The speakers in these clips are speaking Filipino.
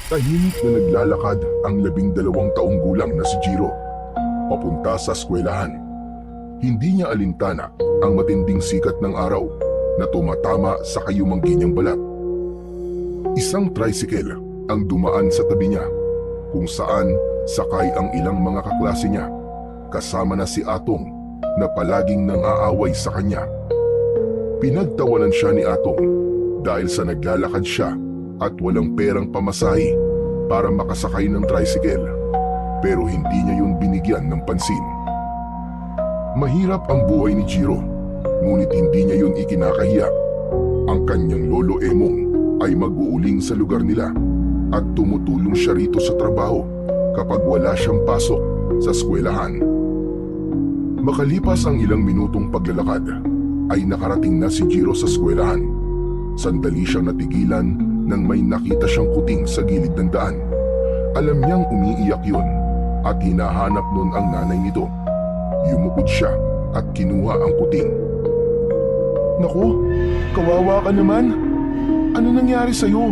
Tahimik na naglalakad ang 12 taong gulang na si Jiro papunta sa eskwelahan. Hindi niya alintana ang matinding sikat ng araw na tumatama sa kayumanggi niyang balat. Isang tricycle ang dumaan sa tabi niya kung saan sakay ang ilang mga kaklase niya kasama na si Atong na palaging nang-aaway sa kanya. Pinagtawanan siya ni Atong dahil sa naglalakad siya at walang perang pamasahe para makasakay ng tricycle, pero hindi niya yun binigyan ng pansin. Mahirap ang buhay ni Jiro, ngunit hindi niya yun ikinakahiya. Ang kanyang lolo Emong ay mag-uuling sa lugar nila at tumutulong siya rito sa trabaho kapag wala siyang pasok sa eskwelahan. Makalipas ang ilang minutong paglalakad, ay nakarating na si Jiro sa eskwelahan. Sandali siyang natigilan nang may nakita siyang kuting sa gilid ng daan. Alam niyang umiiyak yun at hinahanap nun ang nanay nito. Yumukod siya at kinuha ang kuting. Naku, kawawa ka naman. Ano nangyari sa'yo?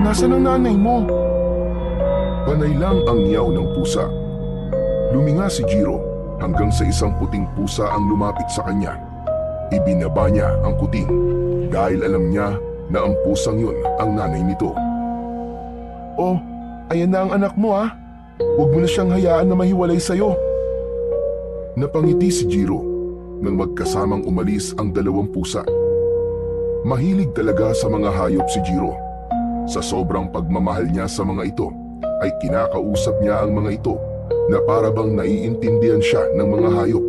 Nasaan ang nanay mo? Panay lang ang niyaw ng pusa. Luminga si Jiro hanggang sa isang puting pusa ang lumapit sa kanya. Ibinaba niya ang kuting dahil alam niya na ang pusang yun ang nanay nito. Oh, ayan na ang anak mo ha. Huwag mo na siyang hayaan na mahiwalay sa'yo. Napangiti si Jiro nang magkasamang umalis ang 2 pusa. Mahilig talaga sa mga hayop si Jiro. Sa sobrang pagmamahal niya sa mga ito, ay kinakausap niya ang mga ito na para bang naiintindihan siya ng mga hayop.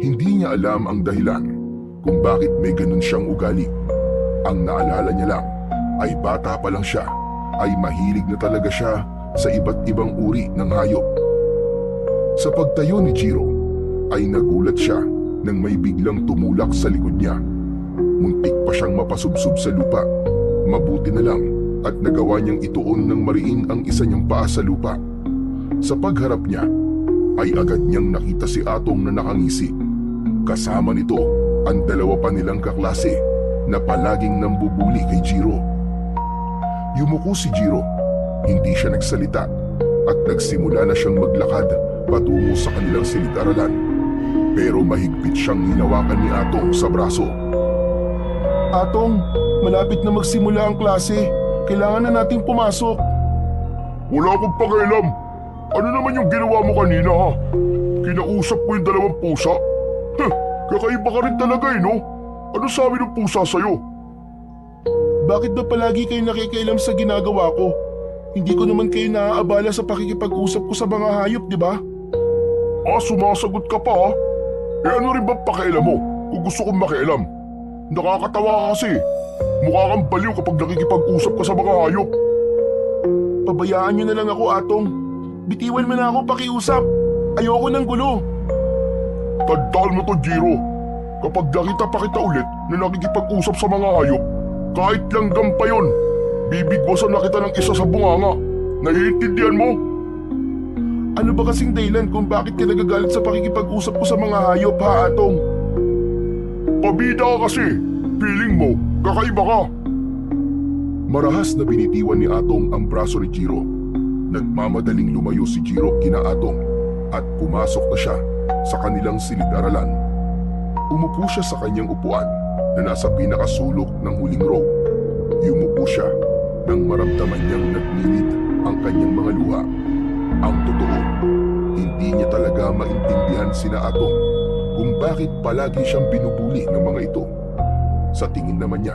Hindi niya alam ang dahilan kung bakit may ganun siyang ugali. Ang naalala niya lang ay bata pa lang siya ay mahilig na talaga siya sa iba't ibang uri ng hayop. Sa pagtayo ni Jiro ay nagulat siya nang may biglang tumulak sa likod niya. Muntik pa siyang mapasubsob sa lupa. Mabuti na lang at nagawa niyang ituon ng mariin ang isa niyang paa sa lupa. Sa pagharap niya ay agad niyang nakita si Atong na nakangisi. Kasama nito ang 2 pa nilang kaklase na palaging nambubuli kay Jiro. Yumuko si Jiro, hindi siya nagsalita at nagsimula na siyang maglakad patungo sa kanilang silid-aralan. Pero mahigpit siyang hinawakan ni Atong sa braso. Atong, malapit na magsimula ang klase. Kailangan na nating pumasok. Wala akong pakialam. Ano naman yung ginawa mo kanina ha? Kinausap mo yung 2 pusa? Kakaiba ka rin talaga no? Ano sabi ng pusa sa'yo? Bakit ba palagi kayo nakikialam sa ginagawa ko? Hindi ko naman kayo naaabala sa pakikipag-usap ko sa mga hayop, di ba? Sumasagot ka pa ha? Ano rin ba pakialam mo kung gusto kong makialam? Nakakatawa ka kasi. Mukha kang baliw kapag nakikipag-usap ka sa mga hayop. Pabayaan niyo na lang ako, Atong. Bitiwan mo na ako pakiusap. Ayoko ng gulo. Tandaan mo to, Jiro. Kapag nakita pa kita ulit na nakikipag-usap sa mga hayop, kahit langgam pa yun, bibigwasan na kita ng isa sa bunganga. Naiintindihan mo? Ano ba kasing dahilan kung bakit ka nagagalit sa pakikipag-usap ko sa mga hayop, ha, Atong? Pabida ka kasi. Feeling mo, kakaiba ka. Marahas na binitiwan ni Atong ang braso ni Jiro. Nagmamadaling lumayo si Jiro kina Atong at pumasok na siya sa kanilang silid-aralan. Umupo siya sa kanyang upuan na nasa pinakasulok ng huling row. Yumuko siya nang maramdaman niyang nagnilid ang kanyang mga luha. Ang totoo, hindi niya talaga maintindihan sina Atong kung bakit palagi siyang binubuli ng mga ito. Sa tingin naman niya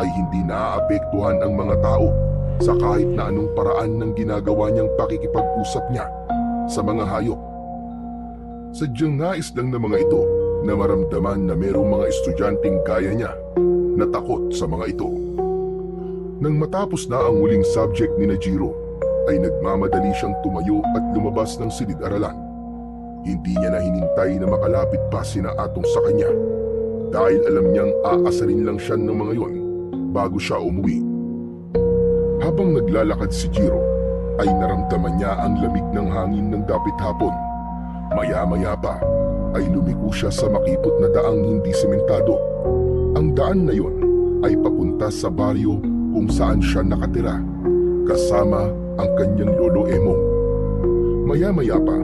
ay hindi naaapektuhan ang mga tao sa kahit na anong paraan ng ginagawa niyang pakikipag-usap niya sa mga hayop. Sadyang nais lang ng mga ito na maramdaman na mayroong mga estudyanteng gaya niya na takot sa mga ito. Nang matapos na ang huling subject ni Jiro, ay nagmamadali siyang tumayo at lumabas ng silid-aralan. Hindi niya na hinintay na makalapit pa sina Atong sa kanya dahil alam niyang aasarin lang siya ng mga yon bago siya umuwi. Habang naglalakad si Jiro, ay naramdaman niya ang lamig ng hangin ng dapit hapon. Maya-maya pa ay lumiko siya sa makipot na daang hindi sementado. Ang daan na yon ay papunta sa baryo kung saan siya nakatira. kasama ang kanyang lolo Emong. Maya-maya pa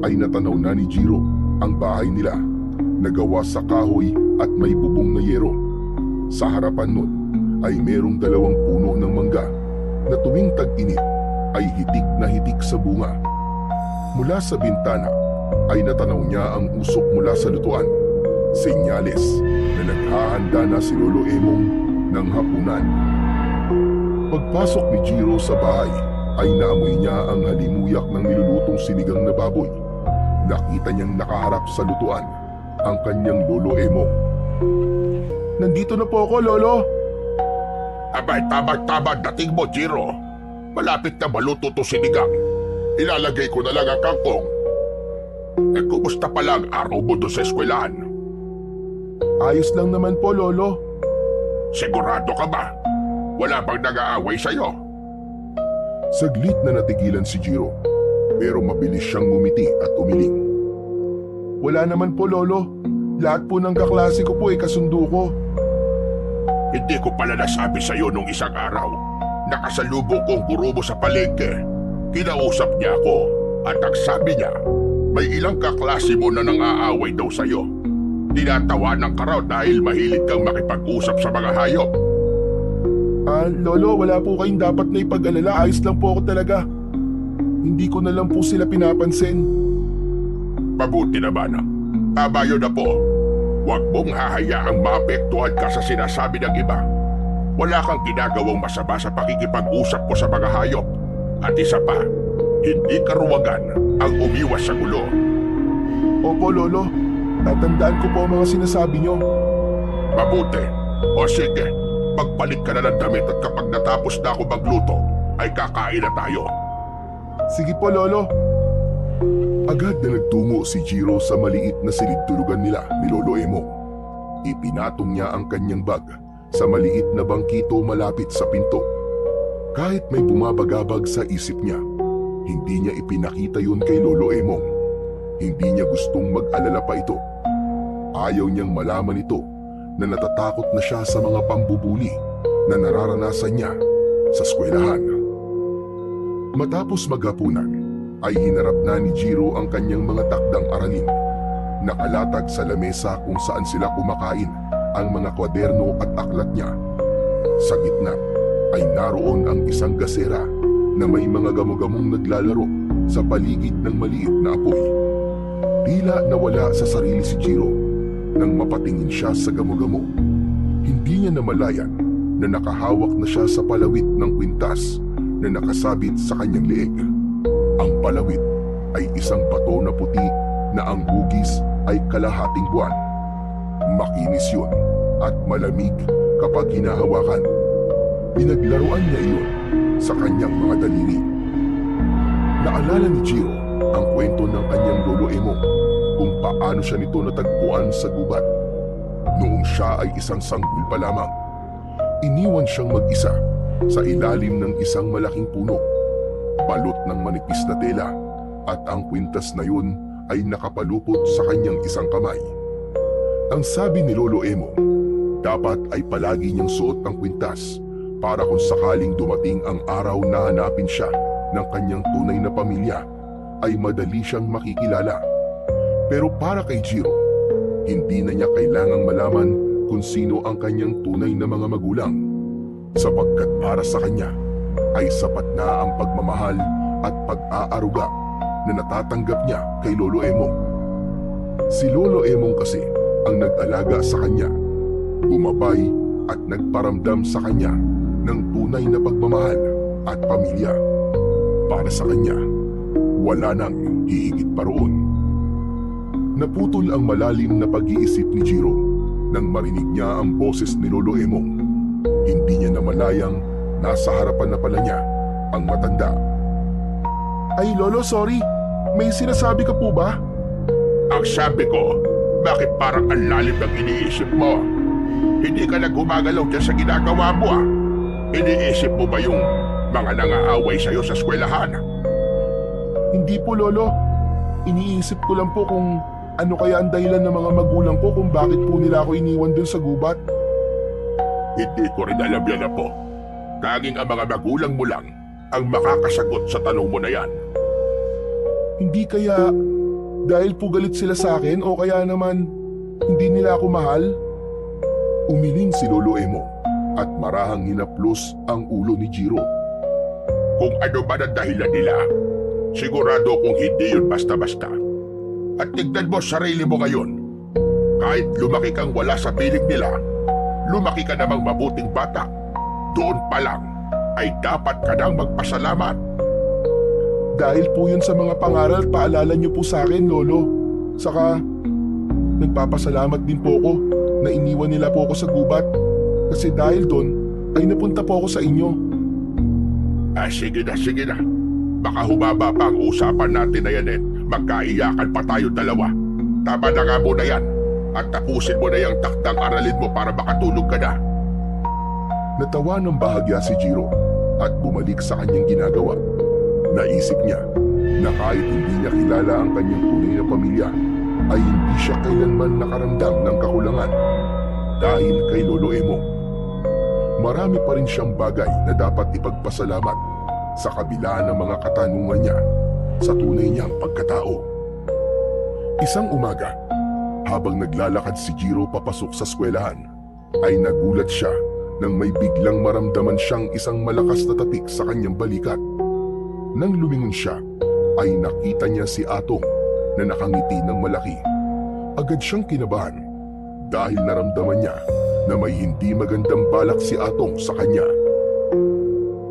ay natanaw na ni Jiro ang bahay nila na gawa sa kahoy at may bubong na yero. Sa harapan nun ay merong 2 puno ng mangga na tuwing tag-init ay hitik sa bunga. Mula sa bintana ay natanaw niya ang usok mula sa lutuan, senyales na naghahanda na si Lolo Emong ng hapunan. Pagpasok ni Jiro sa bahay ay naamoy niya ang halimuyak ng nilulutong sinigang na baboy. Nakita niyang nakaharap sa lutuan ang kanyang Lolo Emong. Nandito na po ako, Lolo. Abay, tamang-tama dating mo, Jiro. Malapit na maluto to sinigang. Ilalagay ko na lang ang kangkong. Kumusta pala ang araw mo doon sa eskwelahan? Ayos lang naman po, Lolo. Sigurado ka ba? Wala bang nag-aaway sa'yo? Saglit na natigilan si Jiro, pero mabilis siyang ngumiti at umiling. Wala naman po, Lolo. Lahat po ng kaklase ko po ay kasundo ko. Hindi ko pala nasabi sa'yo nung isang araw. Nakasalubong ko ang guro mo sa palengke. Kinausap niya ako at ang sabi niya, may ilang kaklase mo na nang-aaway daw sa'yo. Tinatawanan ka raw dahil mahilig kang makipag-usap sa mga hayop. Lolo, wala po kayong dapat na ipag-alala. Ayos lang po ako talaga. Hindi ko na lang po sila pinapansin. Mabuti naman. Tama yun na po. Huwag mong hahayaang maapektuhan ka sa sinasabi ng iba. Wala kang ginagawang masama sa pakikipag-usap mo sa mga hayop. At isa pa, hindi karuwagan ang umiwas sa gulo. Opo, Lolo. Tatandaan ko po ang mga sinasabi niyo. Mabuti. O sige, magpalit ka na ng damit at kapag natapos na ako magluto, ay kakain na tayo. Sige po, Lolo. Agad na nagtungo si Jiro sa maliit na silid-tulugan nila ni Lolo Emong. Ipinatong niya ang kanyang bag sa maliit na bangkito malapit sa pinto. Kahit may bumabagabag sa isip niya, hindi niya ipinakita yun kay Lolo Emong. Hindi niya gustong mag-alala pa ito. Ayaw niyang malaman ito na natatakot na siya sa mga pambubuli na nararanasan niya sa eskwelahan. Matapos maghapunan, ay hinarap na ni Jiro ang kanyang mga takdang aralin. Nakalatag sa lamesa kung saan sila kumakain ang mga kwaderno at aklat niya. Sa gitna ay naroon ang isang gasera na may mga gamo-gamong naglalaro sa paligid ng maliit na apoy. Tila nawala sa sarili si Jiro nang mapatingin siya sa gamo-gamo. Hindi niya namalayan na nakahawak na siya sa palawit ng kwintas na nakasabit sa kanyang leeg. Ang palawit ay isang bato na puti na ang hugis ay kalahating buwan. Makinis yun at malamig kapag hinahawakan. Pinaglaruan niya iyon sa kanyang mga daliri. Naalala ni Jiro ang kwento ng kanyang Lolo Emong kung paano siya nito natagpuan sa gubat. Noong siya ay isang sanggol pa lamang, iniwan siyang mag-isa sa ilalim ng isang malaking puno. Balot ng manipis na tela at ang kwintas na yun ay nakapalupot sa kanyang isang kamay. Ang sabi ni Lolo Emong, dapat ay palagi niyang suot ang kwintas para kung sakaling dumating ang araw na hanapin siya ng kanyang tunay na pamilya ay madali siyang makikilala. Pero para kay Jiro, hindi na niya kailangang malaman kung sino ang kanyang tunay na mga magulang, sapagkat para sa kanya ay sapat na ang pagmamahal at pag-aaruga na natatanggap niya kay Lolo Emong. Si Lolo Emong kasi ang nag-alaga sa kanya, gumabay at nagparamdam sa kanya ng tunay na pagmamahal at pamilya. Para sa kanya, wala nang hihigit pa roon. Naputol ang malalim na pag-iisip ni Jiro nang marinig niya ang boses ni Lolo Emong. Hindi niya namalayang nasa harapan na pala niya ang matanda. Ay, Lolo, sorry. May sinasabi ka po ba? Ang sabi ko, bakit parang ang lalim ng iniisip mo? Hindi ka na gumagalaw dyan sa ginagawa mo ah. Iniisip mo ba yung mga nang-aaway sa'yo sa eskwelahan? Hindi po, Lolo. Iniisip ko lang po kung ano kaya ang dahilan ng mga magulang ko kung bakit po nila ako iniwan dun sa gubat. Hindi ko rin alam yan po. Tanging ang mga magulang mo lang ang makakasagot sa tanong mo na yan. Hindi kaya dahil po galit sila sa akin o kaya naman hindi nila ako mahal? Umiling si Lolo Emo at marahang hinaplos ang ulo ni Jiro. Kung ano ba ang dahilan nila, sigurado kung hindi yun basta-basta. At tignan mo sarili mo ngayon. Kahit lumaki kang wala sa piling nila, lumaki ka namang mabuting bata. Doon pa lang ay dapat ka nang magpasalamat. Dahil po yun sa mga pangaral, paalala niyo po sa akin, Lolo. Saka, nagpapasalamat din po ako na iniwan nila po ako sa gubat. Kasi dahil doon, ay napunta po ako sa inyo. Sige na, sige na. Baka humaba pa ang usapan natin na yan eh. Magkaiyakan pa tayo dalawa. Tama na nga muna yan. At tapusin mo na yung takdang aralin mo para makatulog ka na. Natawa ng bahagya si Jiro at bumalik sa kanyang ginagawa. Naisip niya na kahit hindi niya kilala ang kanyang tunay na pamilya, ay hindi siya kailanman nakaramdam ng kakulangan dahil kay Lolo Emo. Marami pa rin siyang bagay na dapat ipagpasalamat sa kabila ng mga katanungan niya sa tunay niyang pagkatao. Isang umaga, habang naglalakad si Jiro papasok sa eskwelahan, ay nagulat siya nang may biglang maramdaman siyang isang malakas na tapik sa kanyang balikat. Nang lumingon siya, ay nakita niya si Atong na nakangiti ng malaki. Agad siyang kinabahan dahil naramdaman niya na may hindi magandang balak si Atong sa kanya.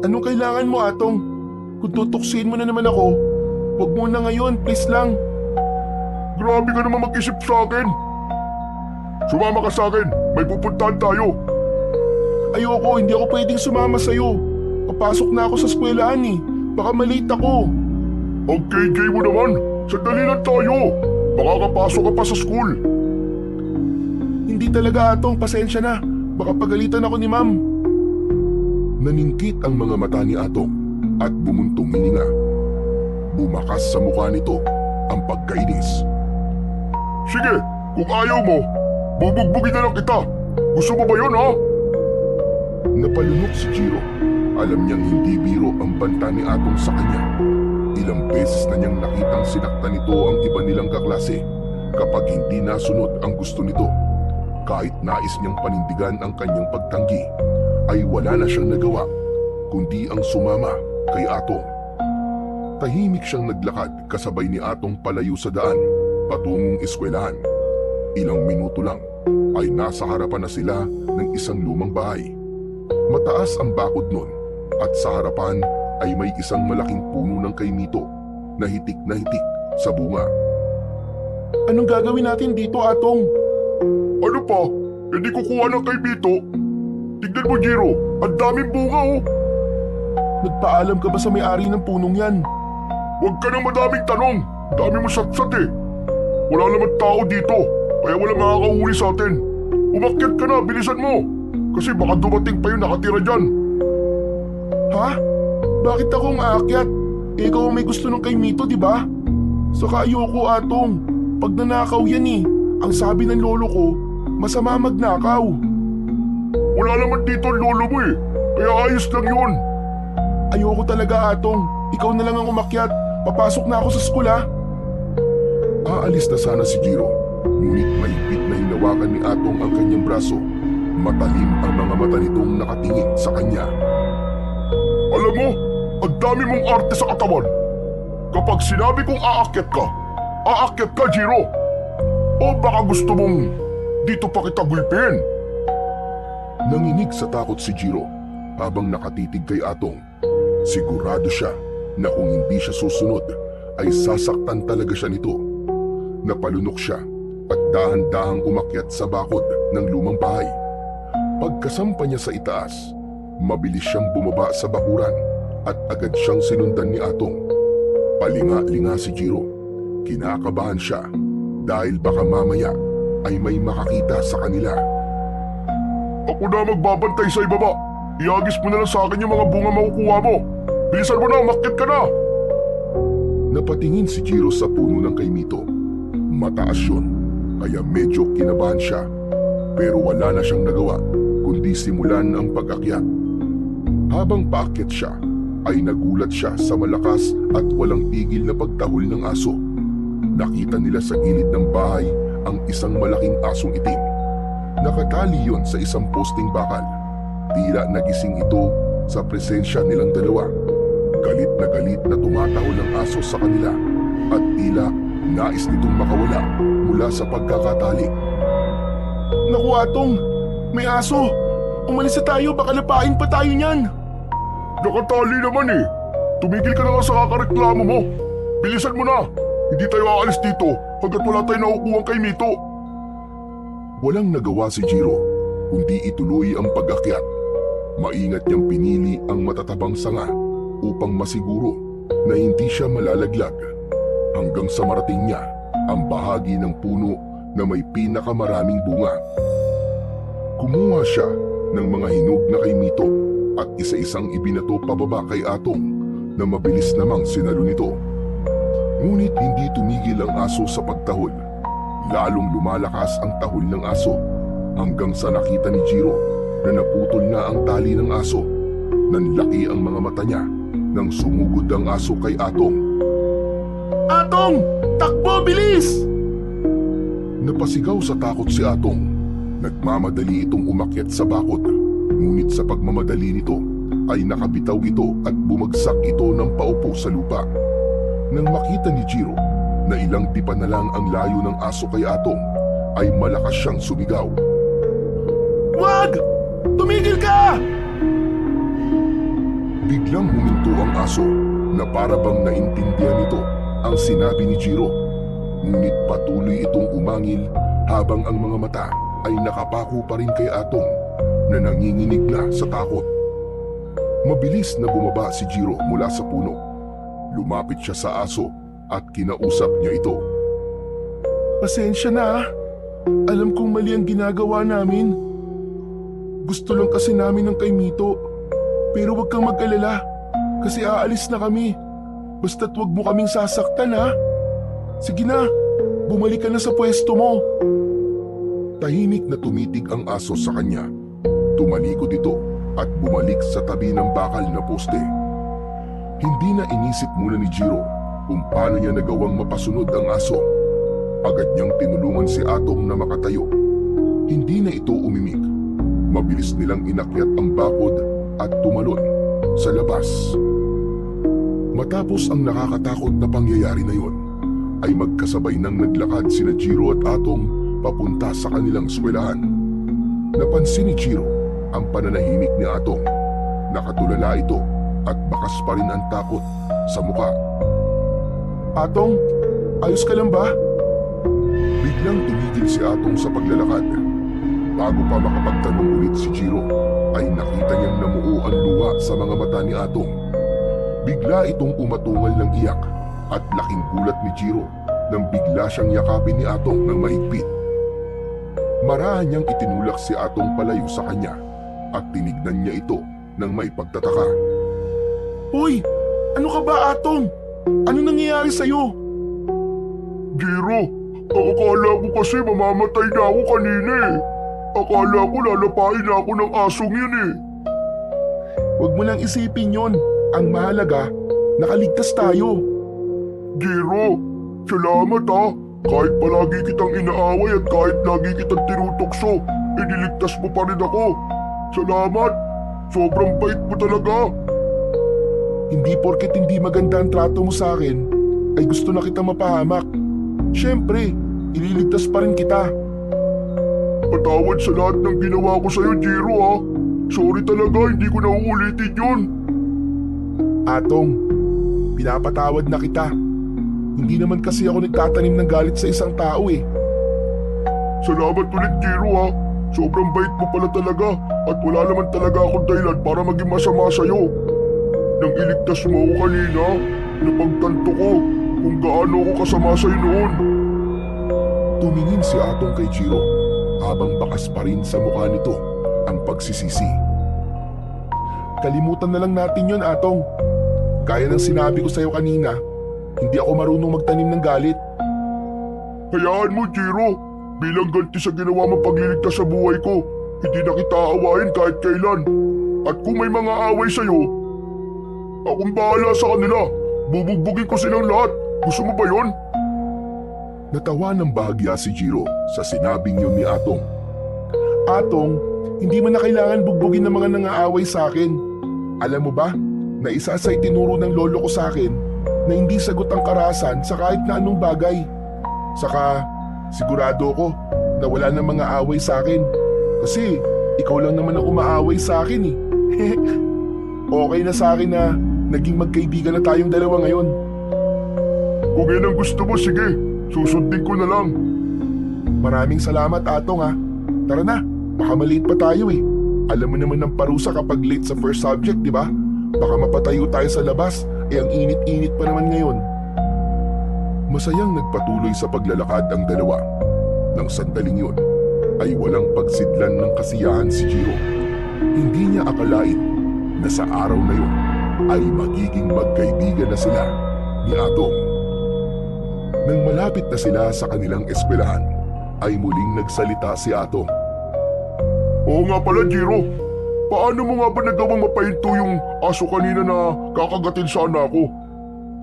Anong kailangan mo, Atong? Kung tutuksin mo na naman ako, huwag mo na ngayon, please lang. Grabe ka naman mag-isip sa akin. Sumama ka sa akin. May pupuntahan tayo. Ayoko, hindi ako pwedeng sumama sa'yo. Papasok na ako sa eskwelahan eh. Baka malate ako. Ang KJ mo naman. Sandali lang tayo. Baka kapasok ka pa sa school. Hindi talaga, Atong. Pasensya na. Baka pagalitan ako ni Ma'am. Naningkit ang mga mata ni Atong at bumuntong hininga. Bumakas sa mukha nito ang pagkainis. Sige, kung ayaw mo, bubugbugin na lang kita. Gusto mo ba yun, ha? Napalunok si Jiro. Alam niyang hindi biro ang banta ni Atong sa kanya. Ilang beses na niyang nakitang sinaktan nito ang iba nilang kaklase kapag hindi nasunod ang gusto nito. Kahit nais niyang panindigan ang kanyang pagtanggi, ay wala na siyang nagawa kundi ang sumama kay Atong. Tahimik siyang naglakad kasabay ni Atong palayo sa daan patungong eskwelahan. Ilang minuto lang ay nasa harapan na sila ng isang lumang bahay. Mataas ang bakod nun at sa harapan ay may isang malaking puno ng kaimito na hitik sa bunga. Anong gagawin natin dito, Atong? Ano pa? Hindi kukuha ng kaibito. Tignan mo, Jiro. Ang daming bunga, oh. Nagpaalam ka ba sa may-ari ng punong yan? Huwag ka nang madaming tanong. Dami mo satsat eh. Wala naman tao dito. Kaya wala makakahuli sa atin. Umakyat ka na, bilisan mo. Kasi baka dumating pa yung nakatira dyan. Ha? Bakit akong aakyat? Ikaw ang may gusto ng kay Mito, di ba? Saka ayoko, Atong. Pag nanakaw yan eh. Ang sabi ng lolo ko, masama magnakaw. Wala naman dito ang lolo mo eh. Kaya ayos lang yun. Ayoko talaga, Atong. Ikaw na lang ang umakyat. Papasok na ako sa school, ha? Aalis na sana si Jiro, ngunit mahigpit na hinawakan ni Atong ang kanyang braso. Matalim ang mga mata nitong nakatingin sa kanya. Alam mo, ang dami mong arte sa katawan. Kapag sinabi kong aakyat ka, Jiro. O baka gusto mong dito pa kita gulpin? Nanginig sa takot si Jiro habang nakatitig kay Atong. Sigurado siya na kung hindi siya susunod ay sasaktan talaga siya nito. Napalunok siya at dahan-dahang umakyat sa bakod ng lumang bahay. Pagkasampa niya sa itaas, mabilis siyang bumaba sa bakuran at agad siyang sinundan ni Atong. Palinga-linga si Jiro. Kinakabahan siya dahil baka mamaya ay may makakita sa kanila. Ako na magbabantay sa ibaba. Iagis mo na lang sa akin yung mga bunga makukuha mo. Bilisan mo na, umakyat ka na! Napatingin si Jiro sa puno ng kaimito. Mataas yun, kaya medyo kinabahan siya. Pero wala na siyang nagawa, kundi simulan ang pag-akyat. Habang paakyat siya, ay nagulat siya sa malakas at walang tigil na pagtahol ng aso. Nakita nila sa gilid ng bahay ang isang malaking asong itim. Nakatali yon sa isang posting bakal. Tila nagising ito sa presensya nilang dalawa. Galit na tumatahol ang aso sa kanila at tila nais nitong makawala mula sa pagkakatali. Naku Atong, may aso! Umalis na tayo, baka lapain pa tayo niyan! Nakatali naman eh. Tumigil ka na nga sa kakareklamo mo. Bilisan mo na. Hindi tayo aalis dito hanggat wala tayo nakukuhang kay Mito. Walang nagawa si Jiro, kundi ituloy ang pag-akyat. Maingat niyang pinili ang matatabang sanga upang masiguro na hindi siya malalaglag hanggang sa marating niya ang bahagi ng puno na may pinakamaraming bunga. Kumuha siya ng mga hinog na kay Mito at isa-isang ibinato pababa kay Atong na mabilis namang sinalo nito. Ngunit hindi tumigil ang aso sa pagtahol. Lalong lumalakas ang tahol ng aso hanggang sa nakita ni Jiro na naputol na ang tali ng aso. Nanlaki ang mga mata niya nang sumugod ang aso kay Atong. Atong! Takbo! Bilis! Napasigaw sa takot si Atong. Nagmamadali itong umakyat sa bakod. Ngunit sa pagmamadali nito ay nakabitaw ito at bumagsak ito ng paupo sa lupa. Nang makita ni Jiro na ilang tipa na lang ang layo ng aso kay Atong, ay malakas siyang sumigaw. Wag! Tumigil ka! Biglang huminto ang aso na para bang naintindihan nito ang sinabi ni Jiro. Ngunit patuloy itong umangil habang ang mga mata ay nakapako pa rin kay Atong na nanginginig na sa takot. Mabilis na bumaba si Jiro mula sa puno. Lumapit siya sa aso at kinausap niya ito. Pasensya na. Alam kong mali ang ginagawa namin. Gusto lang kasi namin ng kay Mito. Pero huwag kang mag-alala kasi aalis na kami. Basta't huwag mo kaming sasaktan ha. Sige na, bumalik ka na sa pwesto mo. Tahimik na tumitig ang aso sa kanya. Tumalikod ito at bumalik sa tabi ng bakal na poste. Hindi na inisip muna ni Jiro kung paano niya nagawang mapasunod ang aso. Agad niyang tinulungan si Atong na makatayo. Hindi na ito umimik. Mabilis nilang inakyat ang bakod at tumalon sa labas. Matapos ang nakakatakot na pangyayari na yon, ay magkasabay nang naglakad sina Jiro at Atong papunta sa kanilang eskwelahan. Napansin ni Jiro ang pananahimik ni Atong. Nakatulala ito at bakas pa rin ang takot sa mukha. Atong, ayos ka lang ba? Biglang tumigil si Atong sa paglalakad. Bago pa makapagtanong ulit si Jiro, ay nakita niyang namuo ang luha sa mga mata ni Atong. Bigla itong umatungal ng iyak at laking gulat ni Jiro nang bigla siyang yakapin ni Atong ng mahigpit. Marahan niyang itinulak si Atong palayo sa kanya at tinignan niya ito ng may pagtataka. Hoy! Ano ka ba, Atong? Ano nangyayari sa'yo? Jiro, akala ko kasi mamamatay na ako kanina eh. Akala ko lalapain na ako ng asong yun eh. Huwag mo nang isipin yon. Ang mahalaga, nakaligtas tayo. Jiro, salamat ha. Kahit palagi kitang inaaway at kahit lagi kitang tinutokso, iniligtas mo pa rin ako. Salamat. Sobrang bait mo talaga. Hindi porket hindi maganda ang trato mo sa akin, ay gusto na kita mapahamak. Siyempre, ililigtas pa rin kita. Patawad sa lahat ng ginawa ko sa'yo, Jiro ha. Sorry talaga, hindi ko na uulitin yun. Atong, pinapatawad na kita. Hindi naman kasi ako nagtatanim ng galit sa isang tao eh. Salamat ulit, Jiro ha. Sobrang bait mo pala talaga at wala naman talaga akong dahilan para maging masama sa'yo. Nang iligtas mo ako kanina, napagtanto ko kung gaano ako kasama sa'yo noon. Tumingin si Atong kay Jiro habang bakas pa rin sa mukha nito ang pagsisisi. Kalimutan na lang natin yon, Atong. Gaya ng sinabi ko sa'yo kanina, hindi ako marunong magtanim ng galit. Hayaan mo, Jiro. Bilang ganti sa ginawa mong pagliligtas sa buhay ko, hindi na kita aawain kahit kailan. At kung may mga away sa'yo, ako Akong bahala sa kanila. Bubugbugin ko silang lahat. Gusto mo ba yun? Natawa ng bahagya si Jiro sa sinabing yun ni Atong. Atong, hindi mo na kailangan bugbugin ng mga nangaaway sa akin. Alam mo ba, na isa sa itinuro ng lolo ko sa akin na hindi sagot ang karahasan sa kahit na anong bagay. Saka, sigurado ko na wala nang mga away sa akin. Kasi, ikaw lang naman ang umaaway sa akin eh. Okay na sa akin na naging magkaibigan na tayong dalawa ngayon. Kung yan ang gusto mo, sige. Susundin ko na lang. Maraming salamat, Atong ha. Tara na, baka maliit pa tayo eh. Alam mo naman ng parusa kapag late sa first subject, di ba? Baka mapatayo tayo sa labas, ang init-init pa naman ngayon. Masayang nagpatuloy sa paglalakad ang dalawa. Nang sandaling yun, ay walang pagsidlan ng kasiyahan si Jiro. Hindi niya akalain na sa araw na yun ay magiging magkaibigan na sila ni Atong. Nang malapit na sila sa kanilang eskwelahan, ay muling nagsalita si Atong. Oo nga pala, Jiro. Paano mo nga ba nagawang mapahinto yung aso kanina na kakagatin sana ako?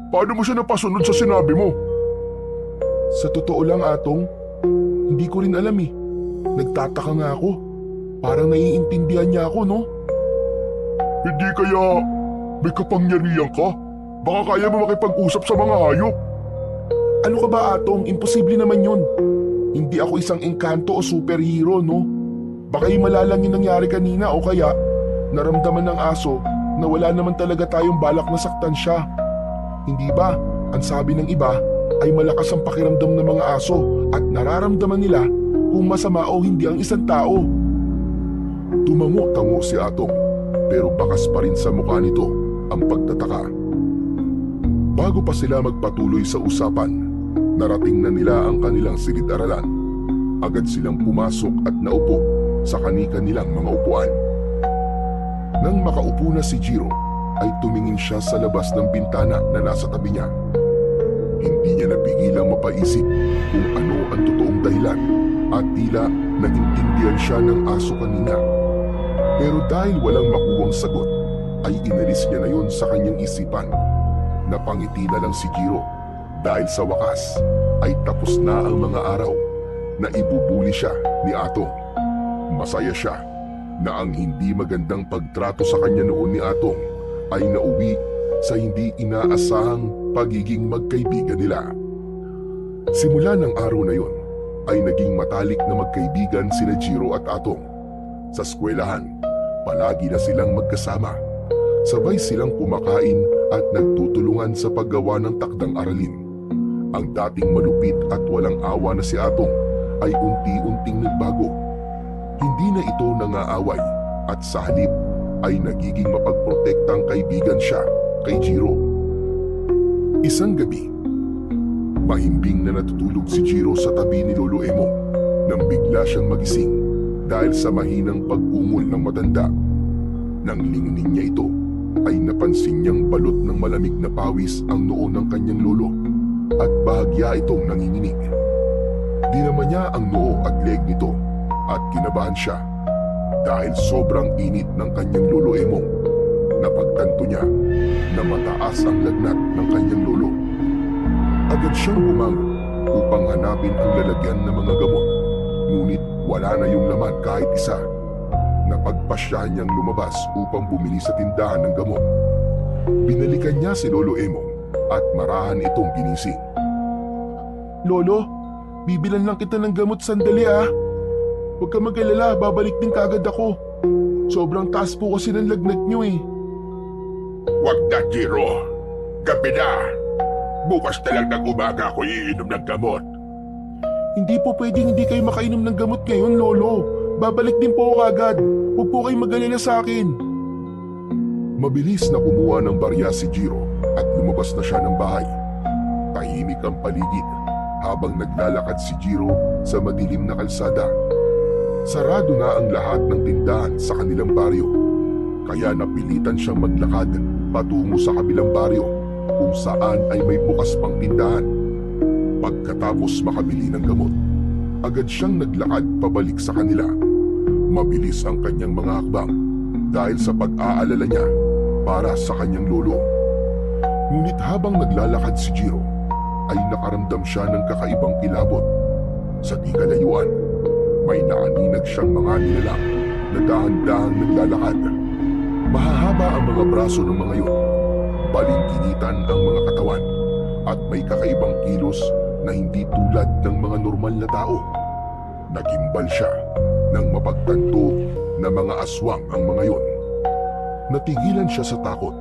Paano mo siya napasunod sa sinabi mo? Sa totoo lang, Atong, hindi ko rin alam eh. Nagtataka nga ako. Parang naiintindihan niya ako, no? Hindi kaya may kapangyarihan ka? Baka kaya mo makipag-usap sa mga hayop. Ano ka ba, Atong? Imposible naman yun. Hindi ako isang engkanto o superhero, no? Baka malalang yung nangyari kanina o kaya naramdaman ng aso na wala naman talaga tayong balak na saktan siya. Hindi ba, ang sabi ng iba ay malakas ang pakiramdam ng mga aso at nararamdaman nila kung masama o hindi ang isang tao. Tumango-tango si Atong pero bakas pa rin sa mukha nito ang pagtataka. Bago pa sila magpatuloy sa usapan, narating na nila ang kanilang silid-aralan. Agad silang pumasok at naupo sa kani-kanilang mga upuan. Nang makaupo na si Jiro, ay tumingin siya sa labas ng bintana na nasa tabi niya. Hindi niya napigilang mapaisip kung ano ang totoong dahilan at tila naintindihan siya ng aso kanina. Pero dahil walang makuwang sagot, ay inalis niya na yon sa kanyang isipan. Napangiti na lang si Jiro dahil sa wakas ay tapos na ang mga araw na ibubuli siya ni Atong. Masaya siya na ang hindi magandang pagtrato sa kanya noon ni Atong ay nauwi sa hindi inaasahang pagiging magkaibigan nila. Simula ng araw na yon ay naging matalik na magkaibigan sina Jiro at Atong. Sa eskwelahan, palagi na silang magkasama. Sabay silang kumakain at nagtutulungan sa paggawa ng takdang aralin. Ang dating malupit at walang awa na si Atong ay unti-unting nagbago. Hindi na ito nangaaway at sa halip ay nagiging mapagprotektang kaibigan siya kay Jiro. Isang gabi, mahimbing na natutulog si Jiro sa tabi ni Lolo Emong nang bigla siyang magising dahil sa mahinang pag-ungol ng matanda. Nang lingunin niya ito, ay napansin niyang balot ng malamig na pawis ang noo ng kanyang lolo at bahagya itong nanginginig. Dinama niya ang noo at leeg nito at kinabahan siya dahil sobrang init ng kanyang lolo Emong. Napagtanto niya na mataas ang lagnat ng kanyang lolo. Agad siyang bumangon upang hanapin ang lalagyan ng mga gamot, ngunit wala na yung laman kahit isa. Napagpasyahan niyang lumabas upang bumili sa tindahan ng gamot. Binalikan niya si Lolo Emong at marahan itong ginising. Lolo, bibilan lang kita ng gamot sandali ah. Huwag ka mag-alala, babalik din kagad ako. Sobrang taas po kasi ng lagnat niyo eh. Wag na, Jiro. Gabi na. Bukas na lang ng umaga ako iinom ng gamot. Hindi po pwedeng hindi kayo makainom ng gamot ngayon, Lolo. Babalik din po ako agad. Huwag po kayong mag-alala sa akin. Mabilis na kumuha ng barya si Jiro at lumabas na siya ng bahay. Tahimik ang paligid habang naglalakad si Jiro sa madilim na kalsada. Sarado na ang lahat ng tindahan sa kanilang baryo, kaya napilitan siyang maglakad patungo sa kabilang baryo kung saan ay may bukas pang tindahan. Pagkatapos makabili ng gamot, agad siyang naglakad pabalik sa kanila. Mabilis ang kanyang mga hakbang dahil sa pag-aalala niya para sa kanyang lolo. Ngunit habang naglalakad si Jiro, ay nakaramdam siya ng kakaibang kilabot. Sa di kalayuan, may naaninag siyang mga nilalang na dahan-dahang naglalakad. Mahahaba ang mga braso ng mga yun, balingkinitan ang mga katawan, at may kakaibang kilos na hindi tulad ng mga normal na tao. Nagimbal siya nang mapagtanto na mga aswang ang mga yun. Natigilan siya sa takot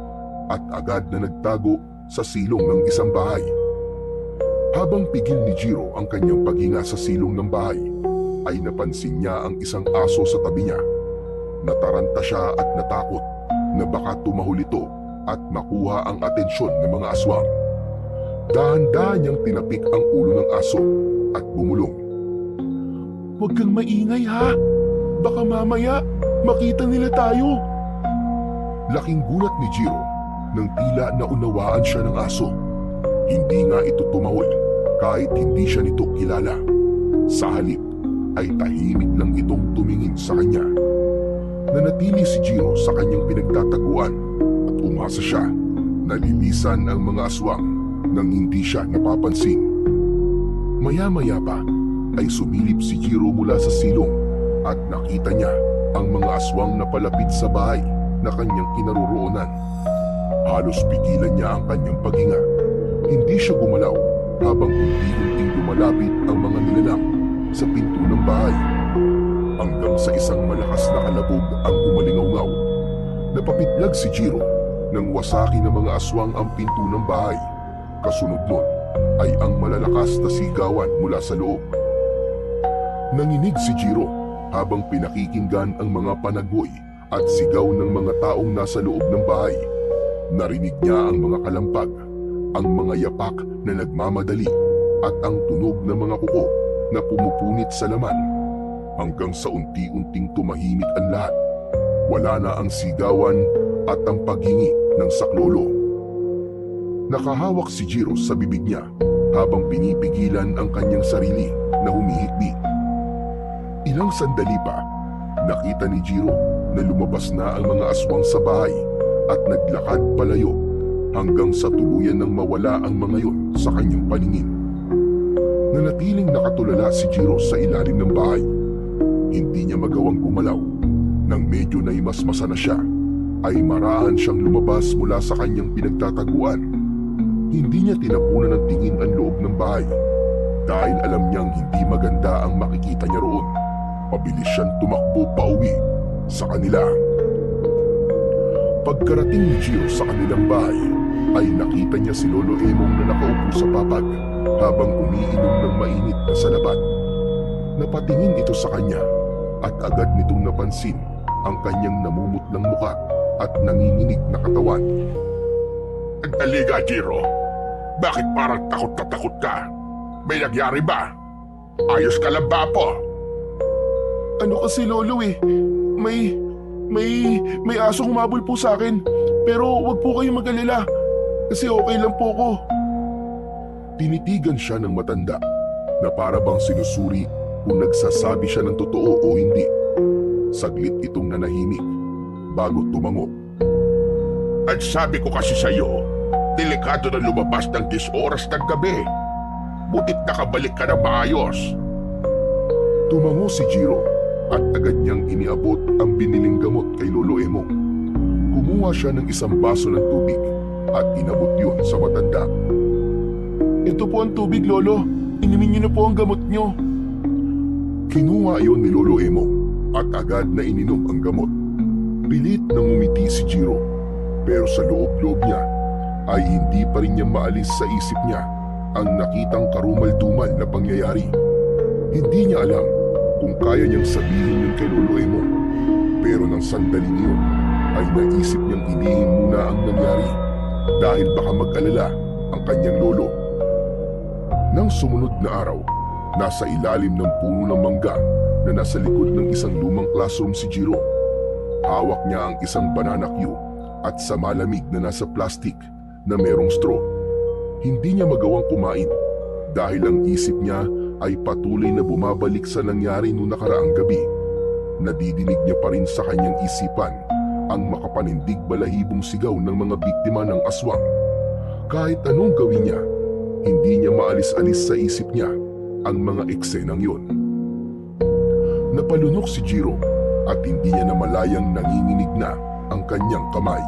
at agad na nagtago sa silong ng isang bahay. Habang pigil ni Jiro ang kanyang paghinga sa silong ng bahay, ay napansin niya ang isang aso sa tabi niya. Nataranta siya at natakot na baka tumahol ito at makuha ang atensyon ng mga aswang. Dahan-dahan niyang tinapik ang ulo ng aso at bumulong. Huwag kang maingay ha! Baka mamaya makita nila tayo! Laking gulat ni Jiro nang tila naunawaan siya ng aso. Hindi nga ito tumahol kahit hindi siya nito kilala. Sa halip ay tahimik lang itong tumingin sa kanya. Nanatili si Jiro sa kanyang pinagtataguan at umasa siya na lilisan ang mga aswang nang hindi siya napapansin. Maya-maya pa ay sumilip si Jiro mula sa silong at nakita niya ang mga aswang na palapit sa bahay na kanyang kinaroroonan. Halos pigilan niya ang kanyang paghinga. Hindi siya gumalaw habang unti-unting lumalapit ang mga nilalang sa pinto ng bahay. Hanggang sa isang malakas na kalabog ang umalingaw-ngaw. Napapitlag si Jiro nang wasaki ng mga aswang ang pinto ng bahay. Kasunod nun ay ang malalakas na sigawan mula sa loob. Nanginig si Jiro habang pinakikinggan ang mga panaghoy at sigaw ng mga taong nasa loob ng bahay. Narinig niya ang mga kalampag, ang mga yapak na nagmamadali at ang tunog ng mga kuko na pumupunit sa laman. Hanggang sa unti-unting tumahimik ang lahat. Wala na ang sigawan at ang paghingi ng saklolo. Nakahawak si Jiro sa bibig niya habang pinipigilan ang kanyang sarili na humihikbi. Ilang sandali pa, nakita ni Jiro na lumabas na ang mga aswang sa bahay at naglakad palayo hanggang sa tuluyan nang mawala ang mga yon sa kanyang paningin. Nanatiling nakatulala si Jiro sa ilalim ng bahay. Hindi niya magawang gumalaw. Nang medyo naimasmasa na siya, ay maraan siyang lumabas mula sa kanyang pinagtataguan. Hindi niya tinapunan ng tingin ang loob ng bahay dahil alam niyang hindi maganda ang makikita niya roon. Mabilis siyang tumakbo pauwi sa kanila. Pagkarating ni Jiro sa kanilang bahay, ay nakita niya si Lolo Emong na nakaupo sa papag habang umiinom ng mainit na salabat. Napatingin ito sa kanya at agad nitong napansin ang kanyang namumutlang muka at nanginginig na katawan. Nagdaliga, Jiro. Bakit parang takot na takot ka? May nagyari ba? Ayos ka lang ba po? Ano kasi Lolo may asong humabol po sa akin. Pero wag po kayong mag-alala kasi okay lang po ko. Tinitigan siya ng matanda na para bang sinusuri kung nagsasabi siya ng totoo o hindi. Saglit itong nanahimik bago tumango. At sabi ko kasi sa'yo, delikado na lumabas ng 10 oras ng gabi. Butit nakabalik ka na maayos. Tumango si Jiro at agad niyang iniabot ang biniling gamot kay Lolo Emong. Kumuha siya ng isang baso ng tubig at inabot yun sa matanda. Ito po ang tubig, Lolo. Inumin niyo na po ang gamot niyo. Kinuha iyon ni Lolo Emong at agad na ininom ang gamot. Pilit na ngumiti si Jiro, pero sa loob-loob niya ay hindi pa rin niya maalis sa isip niya ang nakitang karumal-dumal na pangyayari. Hindi niya alam kung kaya niyang sabihin yun kay Lolo Emong, pero nang sandaling iyon ay naisip niyang inihin muna ang nangyari dahil baka mag-alala ang kanyang lolo. Nang sumunod na araw, nasa ilalim ng puno ng mangga na nasa likod ng isang lumang classroom si Jiro. Hawak niya ang isang banana cue at sa malamig na nasa plastic na merong straw. Hindi niya magawang kumain dahil ang isip niya ay patuloy na bumabalik sa nangyari noong nakaraang gabi. Nadidinig niya pa rin sa kanyang isipan ang makapanindig balahibong sigaw ng mga biktima ng aswang. Kahit anong gawin niya, hindi niya maalis-alis sa isip niya ang mga eksenang yon. Napalunok si Jiro at hindi niya namalayang nanginginig na ang kanyang kamay.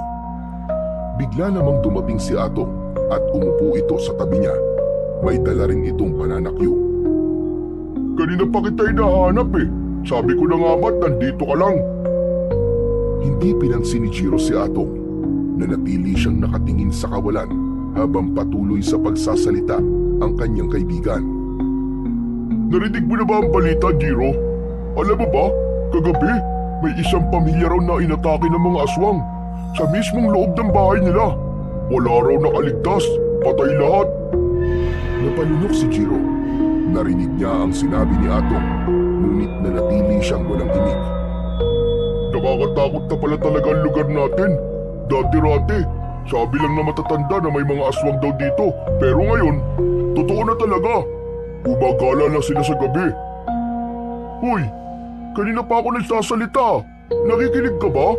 Bigla namang dumating si Atong at umupo ito sa tabi niya. May dala rin itong pananakyo. Kanina pa kita hinahanap eh. Sabi ko na nga ba't nandito ka lang? Hindi pinansin ni Jiro si Atong. Nanatili siyang nakatingin sa kawalan habang patuloy sa pagsasalita ang kanyang kaibigan. Narinig mo na ba ang balita, Jiro? Alam mo ba, kagabi may isang pamilya raw na inatake ng mga aswang sa mismong loob ng bahay nila. Wala raw nakaligtas, patay lahat. Napalunok si Jiro. Narinig niya ang sinabi ni Atong, ngunit nanatili siyang walang imik. Nakakatakot na pala talaga ang lugar natin. Dati-rati, sabi lang na matatanda na may mga aswang daw dito. Pero ngayon, totoo na talaga. Gumagala na sila sa gabi. Hoy, kanina pa ako nagsasalita. Nakikinig ka ba?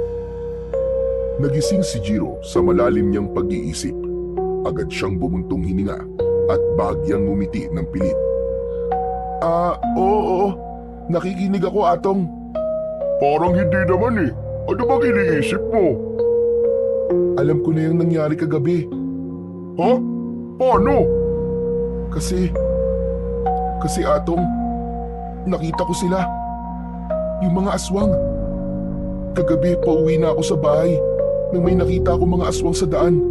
Nagising si Jiro sa malalim niyang pag-iisip. Agad siyang bumuntong hininga at bahagyang ngumiti ng pilit. Oo. Nakikinig ako, Atong. Parang hindi naman eh. Ano bang iniisip mo? Alam ko na yung nangyari kagabi. Ha? Paano? Kasi Atong, nakita ko sila. Yung mga aswang. Kagabi pauwi na ako sa bahay nang may nakita ako mga aswang sa daan.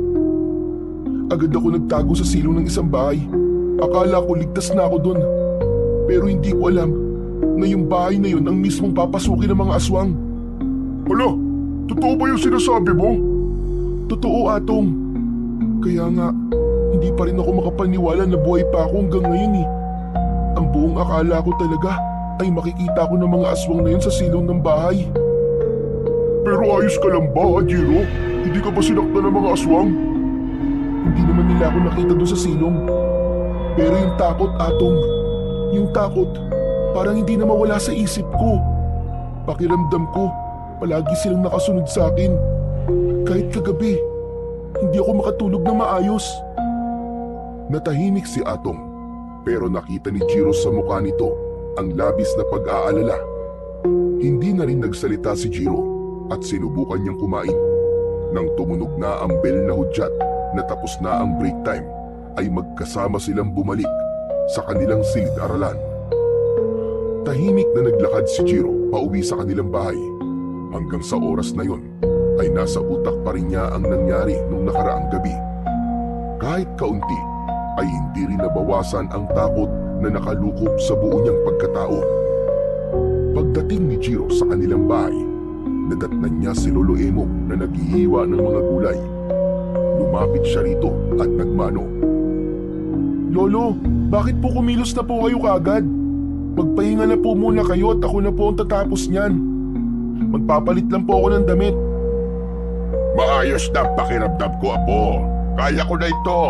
Agad ako nagtago sa silong ng isang bahay. Akala ko ligtas na ako doon. Pero hindi ko alam na yung bahay na yun ang mismong papasukin ng mga aswang. Hala, totoo ba yung sinasabi mo? Totoo, Atong. Kaya nga, hindi pa rin ako makapaniwala na buhay pa ako hanggang ngayon eh. Ang buong akala ko talaga ay makikita ko ng mga aswang na yun sa silong ng bahay. Pero ayos ka lang ba, Jiro? Hindi ka ba sinaktan ng mga aswang? Hindi naman nila ako nakita doon sa silong. Pero yung takot, Atong, yung takot, parang hindi na mawala sa isip ko. Pakiramdam ko, palagi silang nakasunod sa akin. Kahit kagabi, hindi ako makatulog na maayos. Natahimik si Atong, pero nakita ni Jiro sa mukha nito ang labis na pag-aalala. Hindi na rin nagsalita si Jiro at sinubukan niyang kumain. Nang tumunog na ang bell na hudyat na tapos na ang break time, ay magkasama silang bumalik sa kanilang silid-aralan. Tahimik na naglakad si Jiro pauwi sa kanilang bahay. Hanggang sa oras na yon ay nasa utak pa rin niya ang nangyari nung nakaraang gabi. Kahit kaunti ay hindi rin nabawasan ang takot na nakalukob sa buo niyang pagkatao. Pagdating ni Jiro sa kanilang bahay, nadatnan niya si Lolo Emong na naghihiwa ng mga gulay. Lumapit siya rito at nagmano. Lolo, bakit po kumilos na po kayo kagad? Magpahinga na po muna kayo at ako na po ang tatapos niyan. Magpapalit lang po ako ng damit. Maayos na pakiramdam ko, Apo. Kaya ko na ito.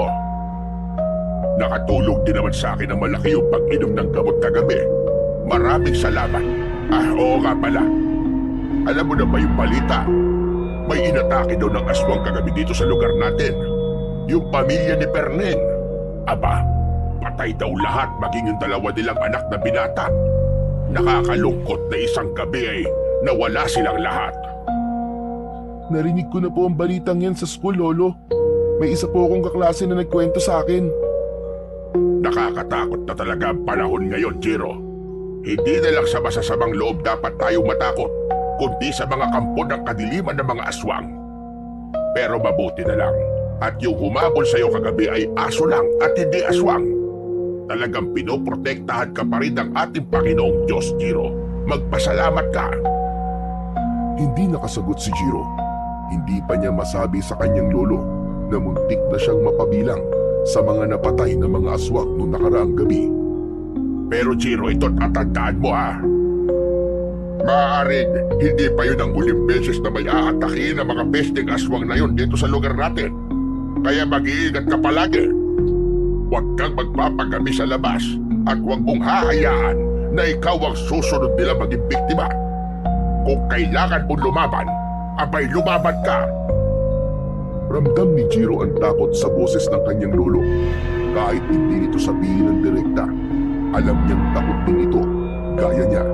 Nakatulog din naman sa akin ang malaki yung pag-inom ng gamot kagabi. Maraming salamat. Oo nga pala. Alam mo na ba yung balita? May inatake daw ng aswang kagabi dito sa lugar natin. Yung pamilya ni Perneng. Aba, patay daw lahat maging yung dalawa nilang anak na binata. Nakakalungkot na isang gabi ay nawala silang lahat. Narinig ko na po ang balitang yan sa school, Lolo. May isa po akong kaklase na nagkwento sa akin. Nakakatakot na talaga ang panahon ngayon, Jiro. Hindi na lang sa masasamang loob dapat tayo matakot, kundi sa mga kampo ng kadiliman ng mga aswang. Pero mabuti na lang, at yung humabol sa'yo kagabi ay aso lang at hindi aswang. Talagang pinoprotektahan ka pa rin ng ating Panginoong Diyos, Jiro. Magpasalamat ka. Hindi nakasagot si Jiro. Hindi pa niya masabi sa kanyang lolo na muntik na siyang mapabilang sa mga napatay na mga aswang noong nakaraang gabi. Pero Jiro, ito't tatandaan mo ha. Maaaring hindi pa yun ang huling beses na may aatakihin ng mga pesteng aswang na yun dito sa lugar natin. Kaya mag-iingat ka palagi. Huwag kang magpapagabi sa labas at huwag mong hahayaan na ikaw ang susunod nila maging biktima. Kung kailangan mong lumaban, abay lumaban ka. Ramdam ni Jiro ang takot sa boses ng kanyang lolo. Kahit hindi nito sabihin ng direkta, alam niyang takot din ito, gaya niya.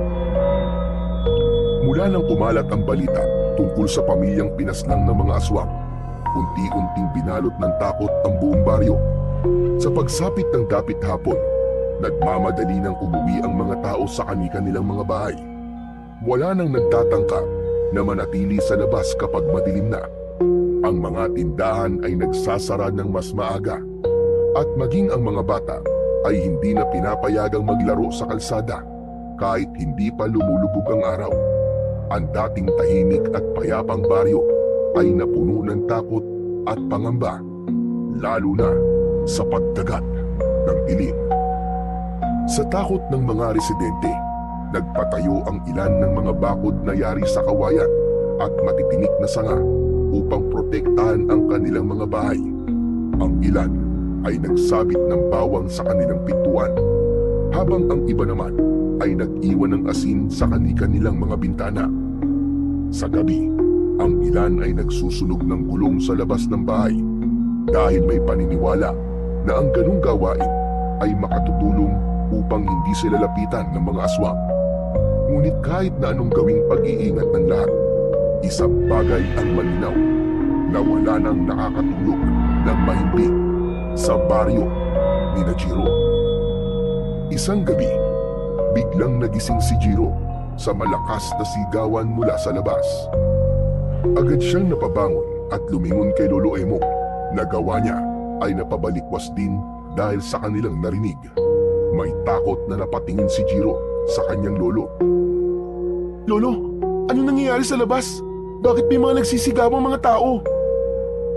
Mula nang kumalat ang balita tungkol sa pamilyang pinaslang ng mga aswang, unti-unting binalot ng takot ang buong baryo. Sa pagsapit ng dapit hapon, nagmamadali nang umuwi ang mga tao sa kani-kanilang mga bahay. Wala nang nagtatangka na manatili sa labas kapag madilim na. Ang mga tindahan ay nagsasara ng mas maaga at maging ang mga bata ay hindi na pinapayagang maglaro sa kalsada kahit hindi pa lumulubog ang araw. Ang dating tahimik at payapang baryo ay napuno ng takot at pangamba, lalo na sa pagdagat ng dilim. Sa takot ng mga residente, nagpatayo ang ilan ng mga bakod na yari sa kawayan at matitinik na sanga upang protektahan ang kanilang mga bahay. Ang ilan ay nagsabit ng bawang sa kanilang pintuan, habang ang iba naman ay nag-iwan ng asin sa kanilang mga bintana. Sa gabi, ang ilan ay nagsusunog ng gulong sa labas ng bahay dahil may paniniwala na ang ganung gawain ay makatutulong upang hindi sila lapitan ng mga aswang. Ngunit kahit na anong gawing pag-iingat ng lahat, isang bagay ang malinaw na wala nang nakakatulog ng mahimbing sa baryo ni Jiro. Isang gabi, biglang nagising si Jiro sa malakas na sigawan mula sa labas. Agad siyang napabangon at lumingon kay Lolo Emo. Nagawa niya ay napabalikwas din dahil sa kanilang narinig. May takot na napatingin si Jiro sa kanyang lolo. Lolo, ano nangyayari sa labas? Bakit may mga nagsisigawang mga tao?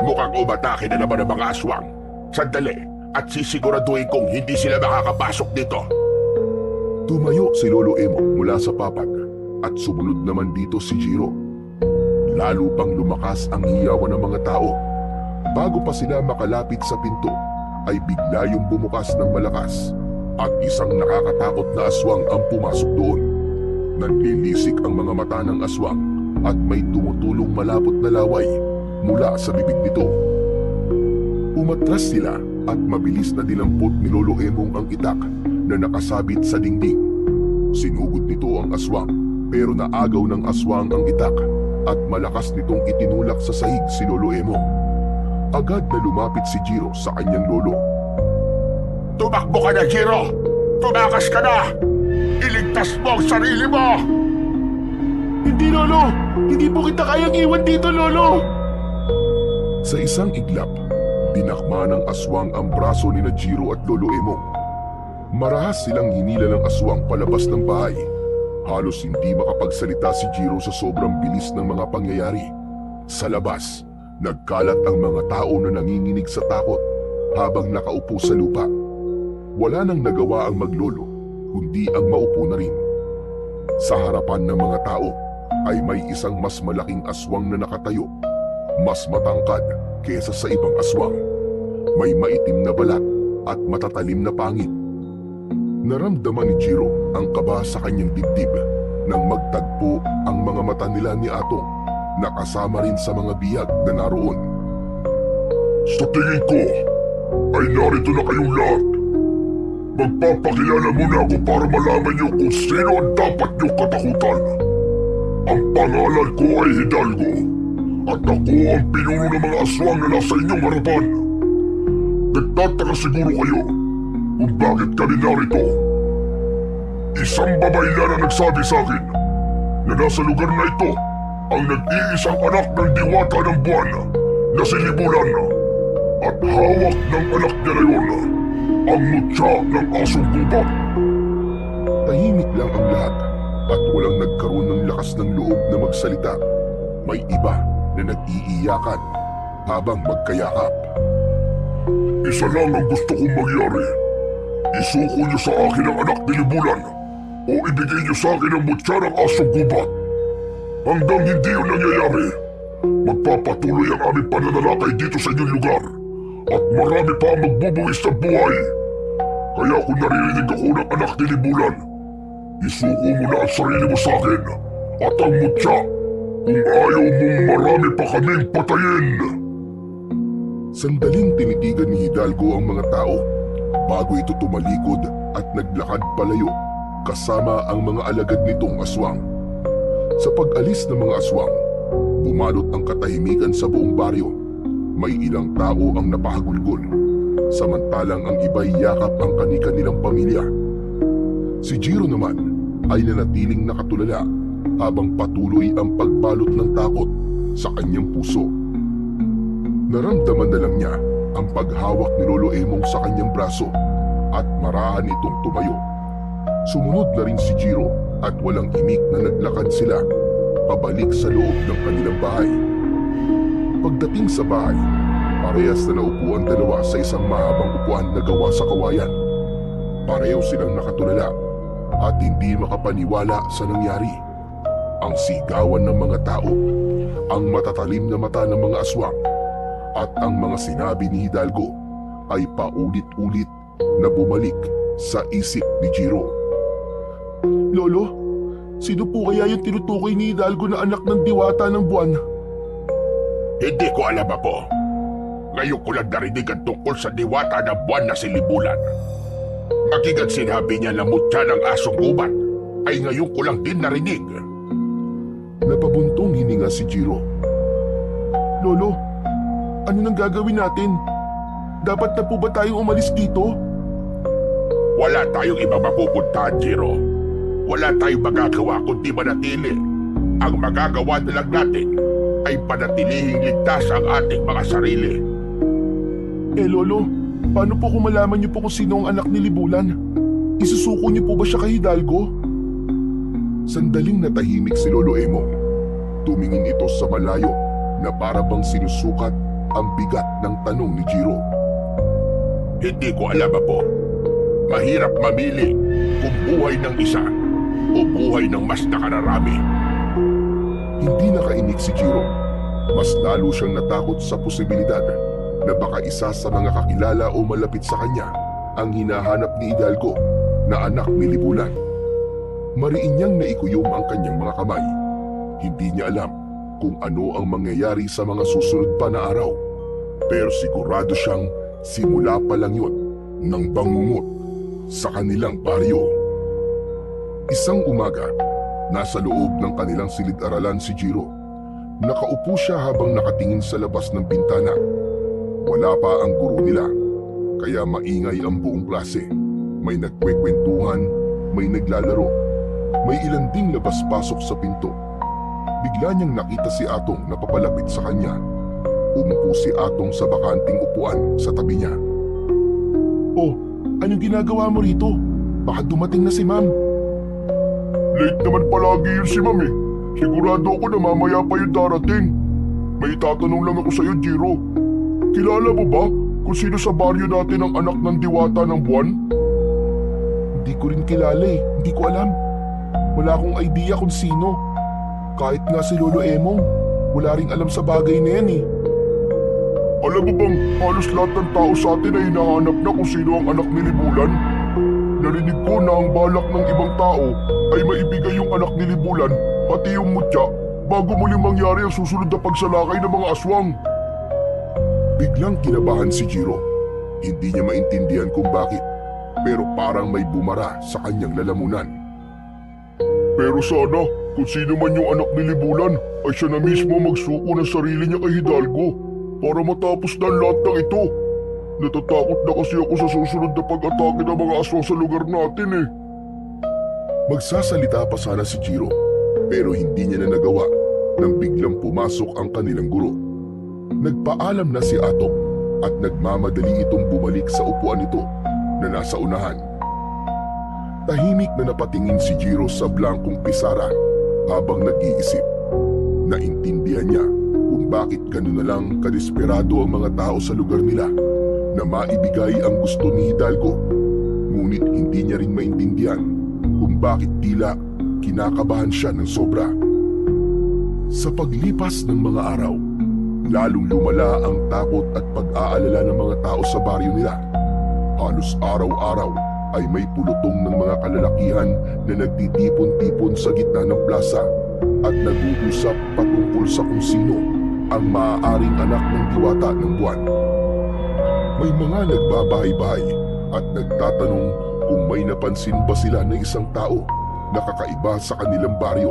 Mukhang umatake na naman ang mga aswang. Sandali, at sisiguraduhin kong hindi sila makakapasok dito. Tumayo si Lolo Emo mula sa papat at sumunod naman dito si Jiro. Lalo pang lumakas ang hiyawan ng mga tao. Bago pa sila makalapit sa pinto, ay bigla yung bumukas ng malakas at isang nakakatakot na aswang ang pumasok doon. Nanlilisik ang mga mata ng aswang at may tumutulong malapot na laway mula sa bibig nito. Umatras sila at mabilis na dinampot ni Lolo Emong ang itak na nakasabit sa dingding. Sinugod nito ang aswang pero naagaw ng aswang ang itak at malakas nitong itinulak sa sahig si Lolo Emong. Agad na lumapit si Jiro sa kanyang lolo. Tumakbo ka na, Jiro! Tumakas ka na! Iligtas mo ang sarili mo! Hindi, Lolo! Hindi po kita kayang iwan dito, Lolo! Sa isang iglap, dinakma ng aswang ang braso ni Jiro at Lolo Emong. Marahas silang hinila ng aswang palabas ng bahay. Halos hindi makapagsalita si Jiro sa sobrang bilis ng mga pangyayari. Sa labas, nagkalat ang mga tao na nanginginig sa takot habang nakaupo sa lupa. Wala nang nagawa ang maglolo, kundi ang maupo na rin. Sa harapan ng mga tao ay may isang mas malaking aswang na nakatayo. Mas matangkad kesa sa ibang aswang. May maitim na balat at matatalim na pangit. Naramdaman ni Jiro ang kaba sa kanyang dibdib nang magtagpo ang mga mata nila ni Atong na kasama rin sa mga biyag na naroon. Sa tingin ko, ay narito na kayong lahat. Magpapakilala muna ako para malaman niyo kung sino ang dapat niyong katakutan. Ang pangalan ko ay Hidalgo at ako ang pinuno ng mga aswang na nasa inyong harapan. Nagtataka siguro kayo kung bakit kami narito. Isang babae lang ang nagsabi sa akin na nasa lugar na ito ang nag-iisang anak ng diwata ng buwan na si Libulan at hawak ng anak niya na yun ang mutya ng asong gubat. Tahimik lang ang lahat at walang nagkaroon ng lakas ng loob na magsalita. May iba na nag-iiyakan habang magkayakap. Isa lang ang gusto kong mangyari. Isuko niyo sa akin ang anak ni Libulan o ibigay niyo sa akin ang mutya ng asong gubat. Hanggang hindi yun nangyayari, magpapatuloy ang aming pananalakay dito sa inyong lugar at marami pa ang magbubuwis sa buhay. Kaya kung naririnig ako ng anak ni Libulan, isuko mo na ang sarili mo sa akin at ang mutya kung ayaw mong marami pa kaming patayin. Sandaling tinitigan ni Hidalgo ang mga tao bago ito tumalikod at naglakad palayo kasama ang mga alagad nitong aswang. Sa pag-alis ng mga aswang, bumalot ang katahimikan sa buong baryo. May ilang tao ang napahagulgol, samantalang ang iba'y yakap ang kani-kanilang pamilya. Si Jiro naman ay nanatiling nakatulala habang patuloy ang pagbalot ng takot sa kanyang puso. Naramdaman na lang niya ang paghawak ni Lolo Emong sa kanyang braso at marahan itong tumayo. Sumunod na rin si Jiro at walang imik na naglakad sila pabalik sa loob ng kanilang bahay. Pagdating sa bahay, parehas na naupo ang dalawa sa isang mahabang upuan na gawa sa kawayan. Pareho silang nakatulala at hindi makapaniwala sa nangyari. Ang sigawan ng mga tao, ang matatalim na mata ng mga aswang, at ang mga sinabi ni Hidalgo ay paulit-ulit na bumalik sa isip ni Jiro. Lolo, sino po kaya yung tinutukoy ni Hidalgo na anak ng diwata ng buwan? Hindi ko alam, Apo. Ngayon ko lang narinig ang tungkol sa diwata ng buwan na si Libulan. Magiging sinabi niya na mutya ng asong gubat ay ngayon ko lang din narinig. Napabuntong hininga si Jiro. Lolo, ano nang gagawin natin? Dapat na po ba tayong umalis dito? Wala tayong ibang mapupuntahan, Jiro. Wala tayong magagawa kundi manatili. Ang magagawa na lang natin ay panatilihing ligtas ang ating mga sarili. Lolo, paano po kung malaman niyo po kung sino ang anak ni Libulan? Isusuko niyo po ba siya kay Hidalgo? Sandaling natahimik si Lolo Emong. Tumingin ito sa malayo na para bang sinusukat ang bigat ng tanong ni Jiro. Hindi ko alam, Apo. Mahirap mamili kung buhay ng isa o buhay ng mas nakararami. Hindi nakainig si Jiro. Mas lalo siyang natakot sa posibilidad na baka isa sa mga kakilala o malapit sa kanya ang hinahanap ni Hidalgo na anak ni Libulan. Mariin niyang naikuyom ang kanyang mga kamay. Hindi niya alam kung ano ang mangyayari sa mga susunod pa na araw. Pero sigurado siyang simula pa lang yun ng bangungot sa kanilang baryo. Isang umaga, nasa loob ng kanilang silid-aralan si Jiro. Nakaupo siya habang nakatingin sa labas ng bintana. Wala pa ang guro nila, kaya maingay ang buong klase. May nagkwekwentuhan, may naglalaro, may ilan ding labas-pasok sa pinto. Bigla niyang nakita si Atong na papalapit sa kanya. Umupo si Atong sa bakanting upuan sa tabi niya. Oh, anong ginagawa mo rito? Baka dumating na si Ma'am. Late naman palagi yun si Ma'am eh. Sigurado ako na mamaya pa yung darating. May itatanong lang ako sa'yo, Jiro. Kilala mo ba kung sino sa baryo natin ang anak ng diwata ng buwan? Hindi ko rin kilala eh. Hindi ko alam. Wala akong idea kung sino. Kahit nga si Lolo Emong, wala ring alam sa bagay na yan eh. Alam mo bang halos lahat ng tao sa atin ay hinahanap na kung sino ang anak ni Libulan? Narinig ko na ang balak ng ibang tao ay maibigay yung anak ni Libulan, pati yung mutya, bago muling mangyari ang susunod na pagsalakay ng mga aswang. Biglang kinabahan si Jiro. Hindi niya maintindihan kung bakit, pero parang may bumara sa kanyang lalamunan. Pero sana, kung sino man yung anak ni Libulan, ay siya na mismo magsuko ng sarili niya kay Hidalgo para matapos na ang lahat ng ito. Natatakot na kasi ako sa susunod na pag-atake ng mga aswang sa lugar natin eh. Magsasalita pa sana si Jiro, pero hindi niya na nagawa nang biglang pumasok ang kanilang guro. Nagpaalam na si Atong at nagmamadali itong bumalik sa upuan nito na nasa unahan. Tahimik na napatingin si Jiro sa blankong pisara habang nag-iisip. Naintindihan niya kung bakit gano'n na lang kadesperado ang mga tao sa lugar nila na maibigay ang gusto ni Hidalgo. Ngunit hindi niya rin maintindihan kung bakit tila kinakabahan siya ng sobra. Sa paglipas ng mga araw, lalong lumala ang takot at pag-aalala ng mga tao sa baryo nila. Halos araw-araw ay may pulutong ng mga kalalakihan na nagtitipon-tipon sa gitna ng plaza at nag-uusap patungkol sa kung sino ang maaaring anak ng diwata ng buwan. May mga nagbabahay-bahay at nagtatanong kung may napansin ba sila na isang tao na kakaiba sa kanilang baryo.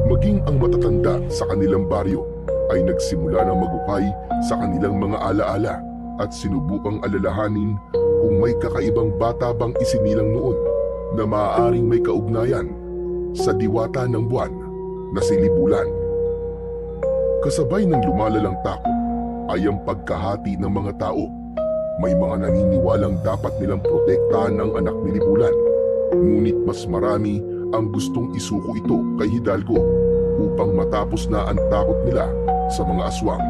Maging ang matatanda sa kanilang baryo ay nagsimula na magukay sa kanilang mga alaala at sinubukang alalahanin kung may kakaibang bata bang isinilang noon na maaaring may kaugnayan sa diwata ng buwan na si Libulan. Kasabay ng lumalalang takot ay ang pagkahati ng mga tao. May mga naniniwalang dapat nilang protektahan ang anak ni Libulan, ngunit mas marami ang gustong isuko ito kay Hidalgo upang matapos na ang takot nila sa mga aswang.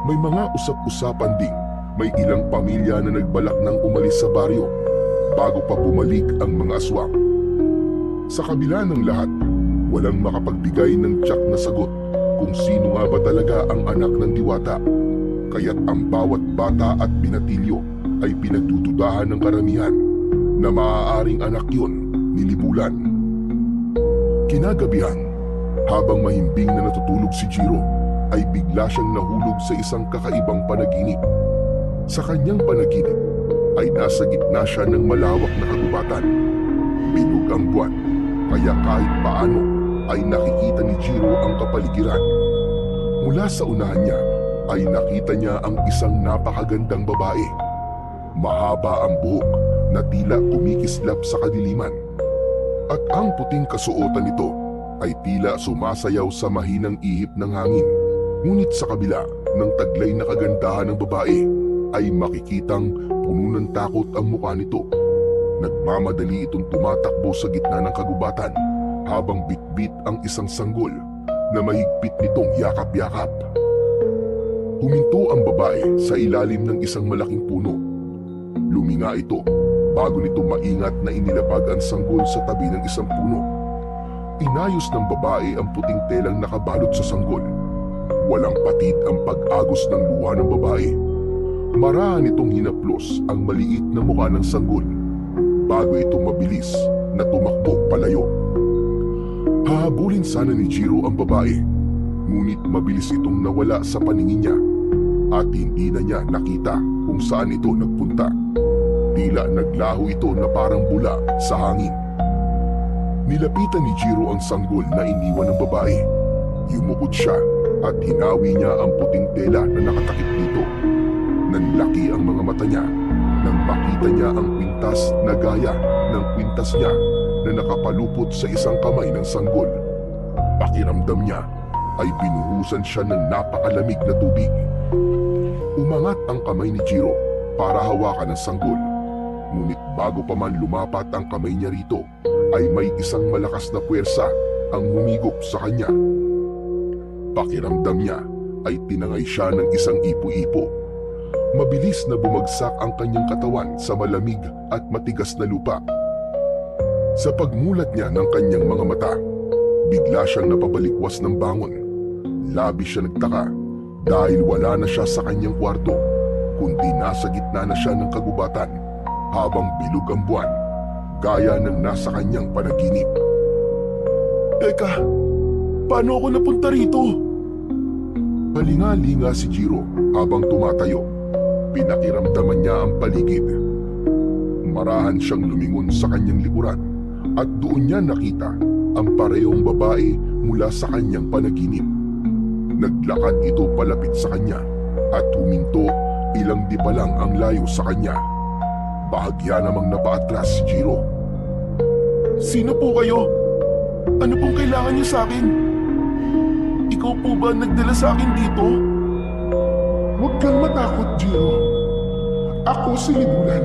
May mga usap-usapan ding may ilang pamilya na nagbalak ng umalis sa baryo bago pa bumalik ang mga aswang. Sa kabila ng lahat, walang makapagbigay ng tiyak na sagot kung sino nga ba talaga ang anak ng diwata, kaya't ang bawat bata at binatilyo ay pinagdududahan ng karamihan na maaaring anak yun ni Libulan. Kinagabihan, habang mahimbing na natutulog si Jiro, ay bigla siyang nahulog sa isang kakaibang panaginip. Sa kanyang panaginip ay nasa gitna siya ng malawak na kagubatan. Bilog ang buwan, kaya kahit paano ay nakikita ni Jiro ang kapaligiran. Mula sa unahan niya ay nakita niya ang isang napakagandang babae. Mahaba ang buhok na tila kumikislap sa kadiliman. At ang puting kasuotan nito ay tila sumasayaw sa mahinang ihip ng hangin. Ngunit sa kabila ng taglay na kagandahan ng babae ay makikitang puno ng takot ang mukha nito. Nagmamadali itong tumatakbo sa gitna ng kagubatan habang bitbit ang isang sanggol na mahigpit nitong yakap-yakap. Huminto ang babae sa ilalim ng isang malaking puno. Luminga ito bago nito maingat na inilapag ang sanggol sa tabi ng isang puno. Inayos ng babae ang puting telang nakabalot sa sanggol. Walang patid ang pag-agos ng luha ng babae. Marahan itong hinaplos ang maliit na mukha ng sanggol bago ito mabilis na tumakbo palayo. Hahabulin sana ni Jiro ang babae, ngunit mabilis itong nawala sa paningin niya at hindi na niya nakita kung saan ito nagpunta. Tila naglaho ito na parang bula sa hangin. Nilapitan ni Jiro ang sanggol na iniwan ng babae. Yumukod siya at hinawi niya ang puting tela na nakatakip dito. Nanlaki ang mga mata niya nang makita niya ang kwintas na gaya ng kwintas niya na nakapalupot sa isang kamay ng sanggol. Pakiramdam niya ay binuhusan siya ng napakalamig na tubig. Umangat ang kamay ni Jiro para hawakan ang sanggol. Ngunit bago pa man lumapat ang kamay niya rito, ay may isang malakas na puwersa ang humigop sa kanya. Pakiramdam niya ay tinangay siya ng isang ipo-ipo. Mabilis na bumagsak ang kanyang katawan sa malamig at matigas na lupa. Sa pagmulat niya ng kanyang mga mata, bigla siyang napabalikwas ng bangon. Labis siya nagtaka dahil wala na siya sa kanyang kwarto, kundi nasa gitna na siya ng kagubatan habang bilog ang buwan, gaya ng nasa kanyang panaginip. Teka, paano ako napunta rito? Palinga-linga si Jiro habang tumatayo. Pinakiramdaman niya ang paligid. Marahan siyang lumingon sa kanyang likuran at doon niya nakita ang parehong babae mula sa kanyang panaginip. Naglakad ito palapit sa kanya at huminto ilang di pa lang ang layo sa kanya. Bahagya namang napaatras si Jiro. Sino po kayo? Ano pong kailangan niyo sa akin? Ikaw po ba nagdala sa akin dito? Huwag kang matakot, Jiro. Ako si Libulan.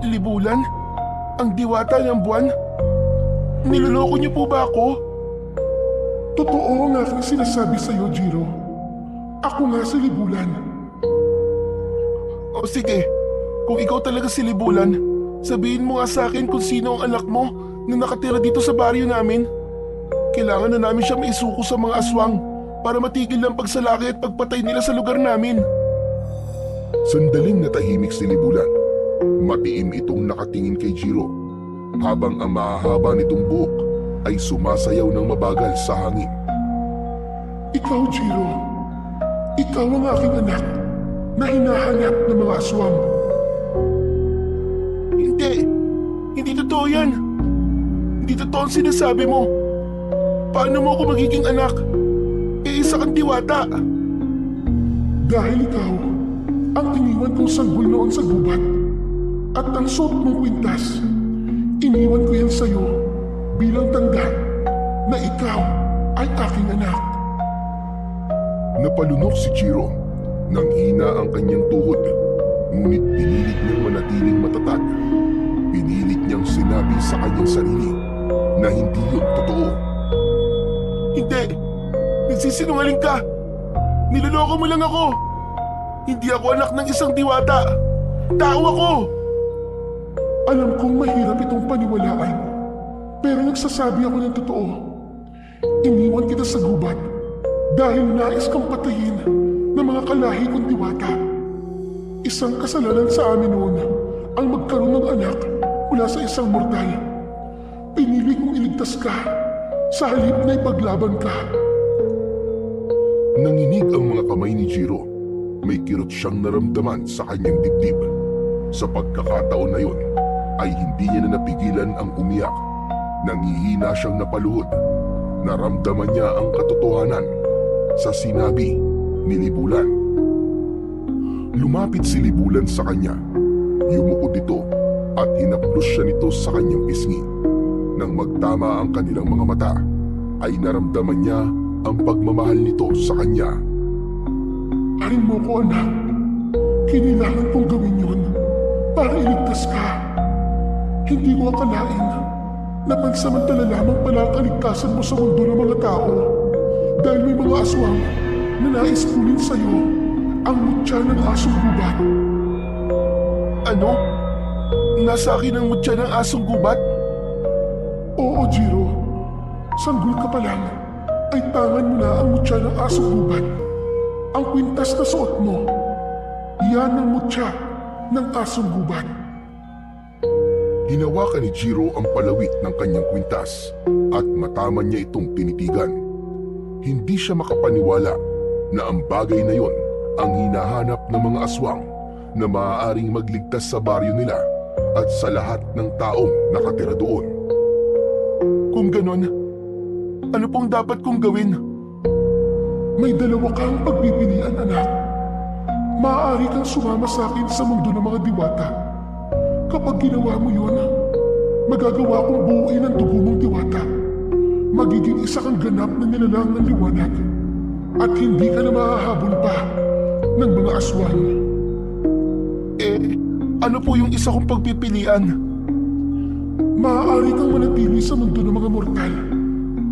Libulan? Ang diwata ng buwan? Niloloko niyo po ba ako? Totoo ang aking sinasabi sa'yo, Jiro. Ako nga si Libulan. O sige, kung ikaw talaga si Libulan, sabihin mo nga sa akin kung sino ang anak mo na nakatira dito sa baryo namin. Kailangan na namin siya maisuko sa mga aswang para matigil ang pagsalaki at pagpatay nila sa lugar namin. Sandaling natahimik si Libulan. Matiim itong nakatingin kay Jiro habang ang mahahaba nitong buhok ay sumasayaw ng mabagal sa hangin. Ikaw, Jiro. Ikaw ang aking anak. na hinahanap ng mga aswang. Hindi. Hindi totoo yan. Hindi totoo ang sinasabi mo. Paano mo ako magiging anak? Isa kang diwata. Dahil ikaw ang iniwan kong sanggol noon sa gubat at ang suot mong kwintas, iniwan ko yan sa'yo bilang tanda na ikaw ay aking anak. Napalunok si Jiro nang hina ang kanyang tuhod, ngunit pinilit niyang manatiling matatag. Pinilit niyang sinabi sa kanyang sarili na hindi yun totoo. Hindi! Nagsisinungaling ka! Niloloko mo lang ako! Hindi ako anak ng isang diwata! Tao ako! Alam kong mahirap itong paniwalaan, pero nagsasabi ako ng totoo. Iniwan kita sa gubat dahil nais kang patayin ng mga kalahi kong diwata. Isang kasalanan sa amin noon ang magkaroon ng anak mula sa isang mortal. Pinili kong iligtas ka sa halip na ipaglaban ka. Nanginig ang mga kamay ni Jiro. May kirot siyang naramdaman sa kanyang dibdib. Sa pagkakataon na yun, ay hindi niya na napigilan ang umiyak. Nangihina siyang napaluhod. Naramdaman niya ang katotohanan sa sinabi ni Libulan. Lumapit si Libulan sa kanya. Yumukod ito at hinaplos siya nito sa kanyang pisngi. Nang magtama ang kanilang mga mata, ay naramdaman niya ang pagmamahal nito sa kanya. Haring mo ko, anak. Kailangan kong gawin yun para iligtas ka. Hindi ko akalain na pansamantala lamang pala ang kaligtasan mo sa mundo ng mga tao dahil may mga aswang na nais kunin sa'yo ang mutya ng asong gubat. Ano? Nasa akin ang mutya ng asong gubat? Oo, Jiro. Sanggol ka pa lang ay tangan mo na ang mutya ng asong gubat. Ang kwintas na suot mo, yan ang mutya ng asong gubat. Hinawakan ni Jiro ang palawit ng kanyang kwintas at mataman niya itong tinitigan. Hindi siya makapaniwala na ang bagay na yon ang hinahanap ng mga aswang na maaaring magligtas sa baryo nila at sa lahat ng taong nakatira doon. Kung ganon, ano pong dapat kong gawin? May dalawa kang pagpipilian, anak. Maaari kang sumama sa akin sa mundo ng mga diwata. Kapag ginawa mo yun, magagawa kong buuin ang dugo mong diwata. Magiging isa kang ganap na nilalang ng liwanag. At hindi ka na mahahabol pa ng mga aswang. Ano po yung isa kong pagpipilian? Maaari kang manatili sa mundo ng mga mortal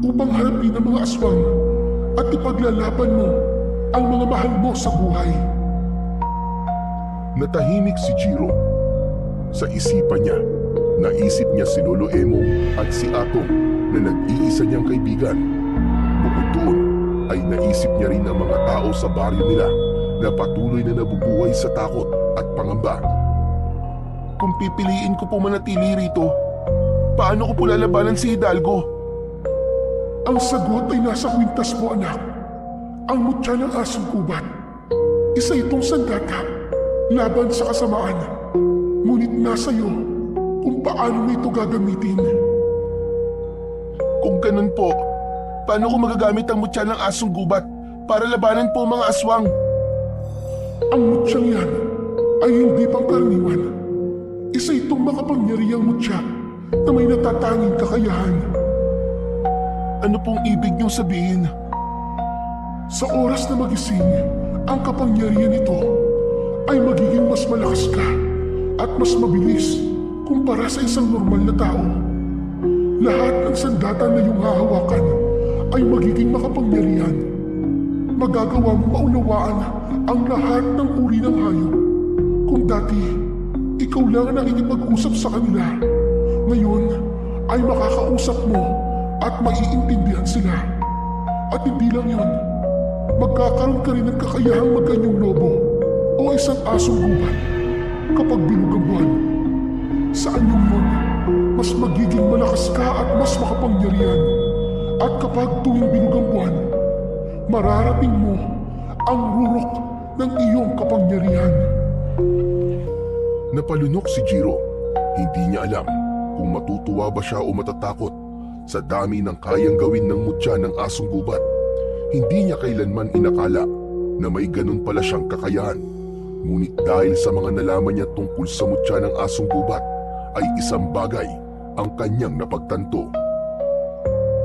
upang harapin ang mga aswang at ipaglalaban mo ang mga mahal mo sa buhay. Natahimik si Jiro. Sa isipan niya, naisip niya si Lolo Emo at si Atong na nag-iisa niyang kaibigan. Bukod doon, ay naisip niya rin ang mga tao sa baryo nila na patuloy na nabubuhay sa takot at pangamba. Kung pipiliin ko po manatili rito, paano ko po lalabanan si Hidalgo? Ang sagot ay nasa kwintas mo, anak. Ang mutya ng asong gubat. Isa itong sandata laban sa kasamaan. Ngunit nasa iyo kung paano mo ito gagamitin. Kung ganun po, paano ko magagamit ang mutya ng asong gubat para labanan po mga aswang? Ang mutyang yan ay hindi pangkaraniwan. Isa itong makapangyarihang mutya na may natatanging kakayahan. Ano pong ibig niyong sabihin? Sa oras na magising, ang kapangyarihan nito ay magiging mas malakas ka at mas mabilis kumpara sa isang normal na tao. Lahat ng sandata na iyong hahawakan ay magiging makapangyarihan. Magagawa mo maunawaan ang lahat ng uri ng hayop. Kung dati, ikaw lang ang nakikipag-usap sa kanila, ngayon ay makakausap mo at maiintindihan sila. At hindi lang yun, magkakaroon ka rin ng kakayahang magkanyang lobo o isang asong gubat kapag bilog ang buwan. Sa anyong yun, mas magiging malakas ka at mas makapangyarihan. At kapag tuwing bilog ang buwan, mararating mo ang rurok ng iyong kapangyarihan. Napalunok si Jiro. Hindi niya alam kung matutuwa ba siya o matatakot sa dami ng kayang gawin ng mutya ng asong gubat. Hindi niya kailanman inakala na may ganun pala siyang kakayahan. Ngunit dahil sa mga nalaman niya tungkol sa mutya ng asong gubat, ay isang bagay ang kanyang napagtanto.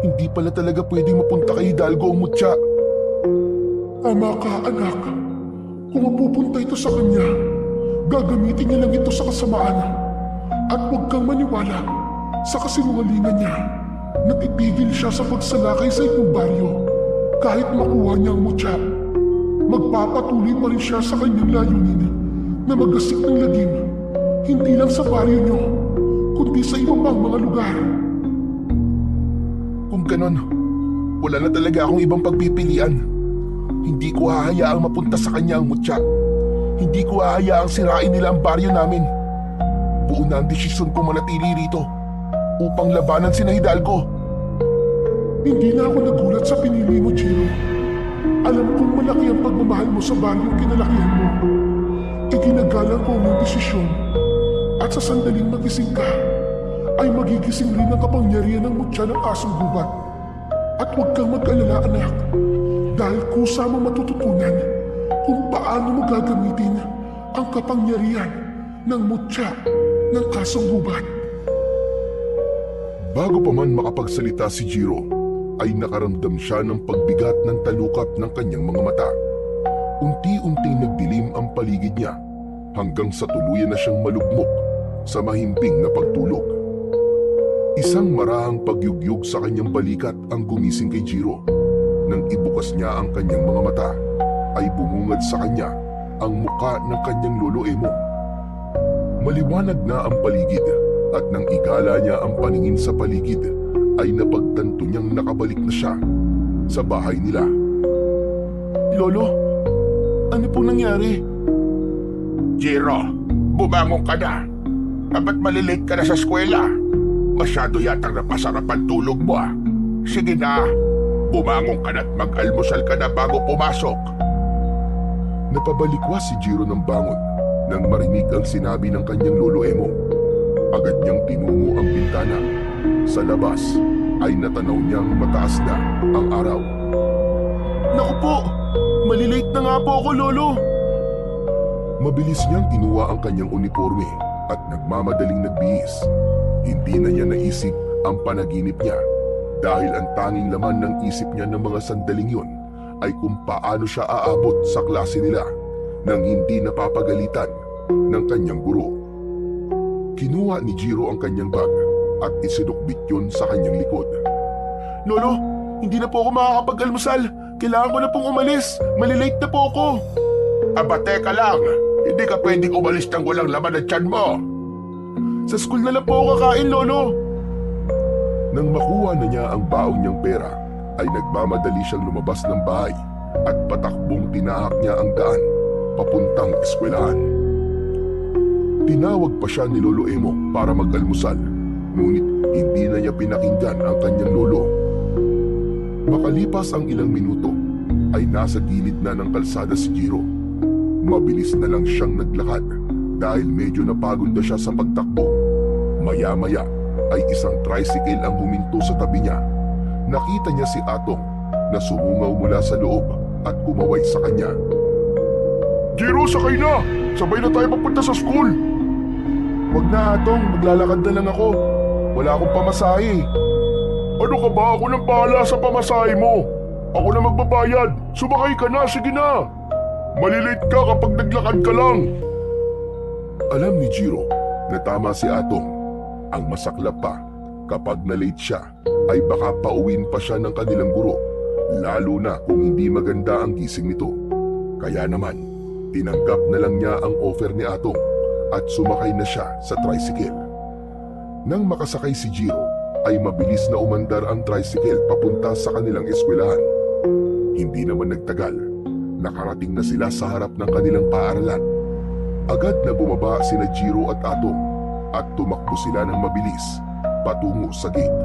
Hindi pala talaga pwedeng mapunta kay Hidalgo ang mutya. Tama ka, anak. Kung mapupunta ito sa kanya, gagamitin niya lang ito sa kasamaan. At huwag kang maniwala sa kasinungalingan niya. Natitigil siya sa pagsalakay sa inyong baryo. Kahit makuha niya ang mutya, magpapatuloy pa rin siya sa kanyang layunin na magasik ng lagim, hindi lang sa baryo niyo, kundi sa ibang mga lugar. Kung ganon, wala na talaga akong ibang pagpipilian. Hindi ko hahayaang mapunta sa kanya ang mutya. Hindi ko hahayaang sirain nila ang baryo namin. Buo na ang desisyon ko manatili rito upang labanan sina Hidalgo. Hindi na ako nagulat sa pinili mo, Jiro. Alam kong malaki ang pagmamahal mo sa baryong kinalakihan mo. Iginagalang ko ang iyong desisyon. At sa sandaling magising ka, ay magigising rin ang kapangyarihan ng mutya ng asong gubat. At huwag kang mag-alala, anak, dahil kusa mo matututunan kung paano mo gagamitin ang kapangyarihan ng mutya ng asong gubat. Bago pa man makapagsalita si Jiro, ay nakaramdam siya ng pagbigat ng talukap ng kanyang mga mata. Unti-unting nagdilim ang paligid niya hanggang sa tuluyan na siyang malugmok sa mahimbing na pagtulog. Isang marahang pagyugyug sa kanyang balikat ang gumising kay Jiro. Nang ibukas niya ang kanyang mga mata, ay bumungad sa kanya ang muka ng kanyang lolo Emo. Maliwanag na ang paligid at nang igala niya ang paningin sa paligid, ay napagtanto niyang nakabalik na siya sa bahay nila. Lolo, ano pong nangyari? Jiro, bumangon ka na. Dapat malilate ka na sa eskwela. Masyado yatang napasarap ang tulog mo ah. Sige na, bumangon ka na at mag-almusal ka na bago pumasok. Napabalikwas si Jiro ng bangon nang marinig ang sinabi ng kanyang lolo Emo. Agad niyang tinungo ang bintana. Sa labas ay natanaw niyang mataas na ang araw. Naku po, malilate na nga po ako, Lolo. Mabilis niyang kinuha ang kanyang uniforme at nagmamadaling nagbihis. Hindi na niya naisip ang panaginip niya dahil ang tanging laman ng isip niya ng mga sandaling yun ay kung paano siya aabot sa klase nila nang hindi napapagalitan ng kanyang guro. Kinuha ni Jiro ang kanyang bag at isinukbit yun sa kanyang likod. Lolo, hindi na po ako makakapag-almusal. Kailangan ko na pong umalis. Malilate na po ako. Aba, teka lang. Hindi ka pwedeng umalis ng walang laman ng tiyan mo. Sa school na lang po ako kakain, Lolo. Nang makuha na niya ang baon niyang pera, ay nagmamadali siyang lumabas ng bahay at patakbong tinahak niya ang daan papuntang eskwelahan. Tinawag pa siya ni Lolo Emo para mag-almusal, ngunit hindi na niya pinakinggan ang kanyang lolo. Makalipas ang ilang minuto, ay nasa gilid na ng kalsada si Jiro. Mabilis na lang siyang naglakad dahil medyo napagod na siya sa pagtakbo. Maya-maya ay isang tricycle ang huminto sa tabi niya. Nakita niya si Atong na sumungaw mula sa loob at kumaway sa kanya. Jiro, sakay na! Sabay na tayo papunta sa school! Wag na, Atong. Maglalakad na lang ako. Wala akong pamasahe. Ano ka ba? Ako nang bahala sa pamasahe mo. Ako na magbabayad. Sumakay ka na, sige na. Malilate ka kapag naglakad ka lang. Alam ni Jiro na tama si Atong. Ang masaklap pa, kapag na-late siya, ay baka pauwin pa siya ng kanilang guro, lalo na kung hindi maganda ang gising nito. Kaya naman, tinanggap na lang niya ang offer ni Atong at sumakay na siya sa tricycle. Nang makasakay si Jiro, ay mabilis na umandar ang tricycle papunta sa kanilang eskwelahan. Hindi naman nagtagal, nakarating na sila sa harap ng kanilang paaralan. Agad na bumaba sina Jiro at Atong at tumakbo sila ng mabilis patungo sa gate.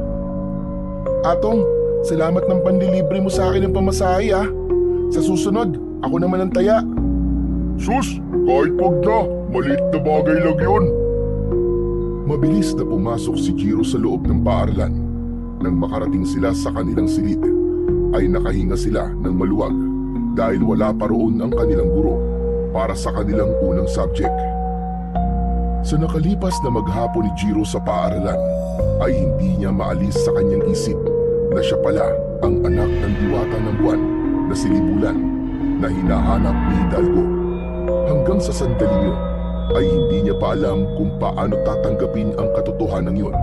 Atong, salamat ng panlilibre mo sa akin ng pamasahe ah. Sa susunod, ako naman ang taya. Sus, kahit wag na, maliit na bagay lang yun. Mabilis na pumasok si Jiro sa loob ng paaralan. Nang makarating sila sa kanilang silid, ay nakahinga sila ng maluwag dahil wala pa roon ang kanilang guro para sa kanilang unang subject. Sa nakalipas na maghapon ni Jiro sa paaralan, ay hindi niya maalis sa kanyang isip na siya pala ang anak ng diwata ng buwan na si Libulan na hinahanap ni Hidalgo. Hanggang sa sandaling yun, ay hindi niya pa alam kung paano tatanggapin ang katotohanan yun,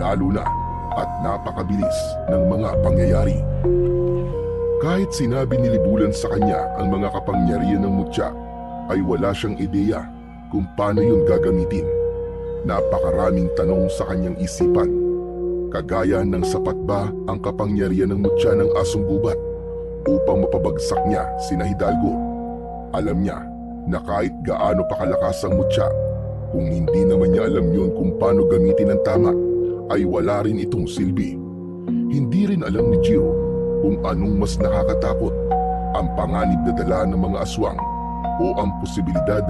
lalo na at napakabilis ng mga pangyayari. Kahit sinabi ni Libulan sa kanya ang mga kapangyarihan ng mutya, ay wala siyang ideya kung paano yun gagamitin. Napakaraming tanong sa kanyang isipan, kagaya ng sapat ba ang kapangyarihan ng mutya ng asong gubat upang mapabagsak niya sina Hidalgo. Alam niya na kahit gaano pa kalakas ang mutya, kung hindi naman niya alam yun kung paano gamitin ang tama, ay wala rin itong silbi. Hindi rin alam ni Jiro kung anong mas nakakatakot, ang panganib na dala ng mga aswang o ang posibilidad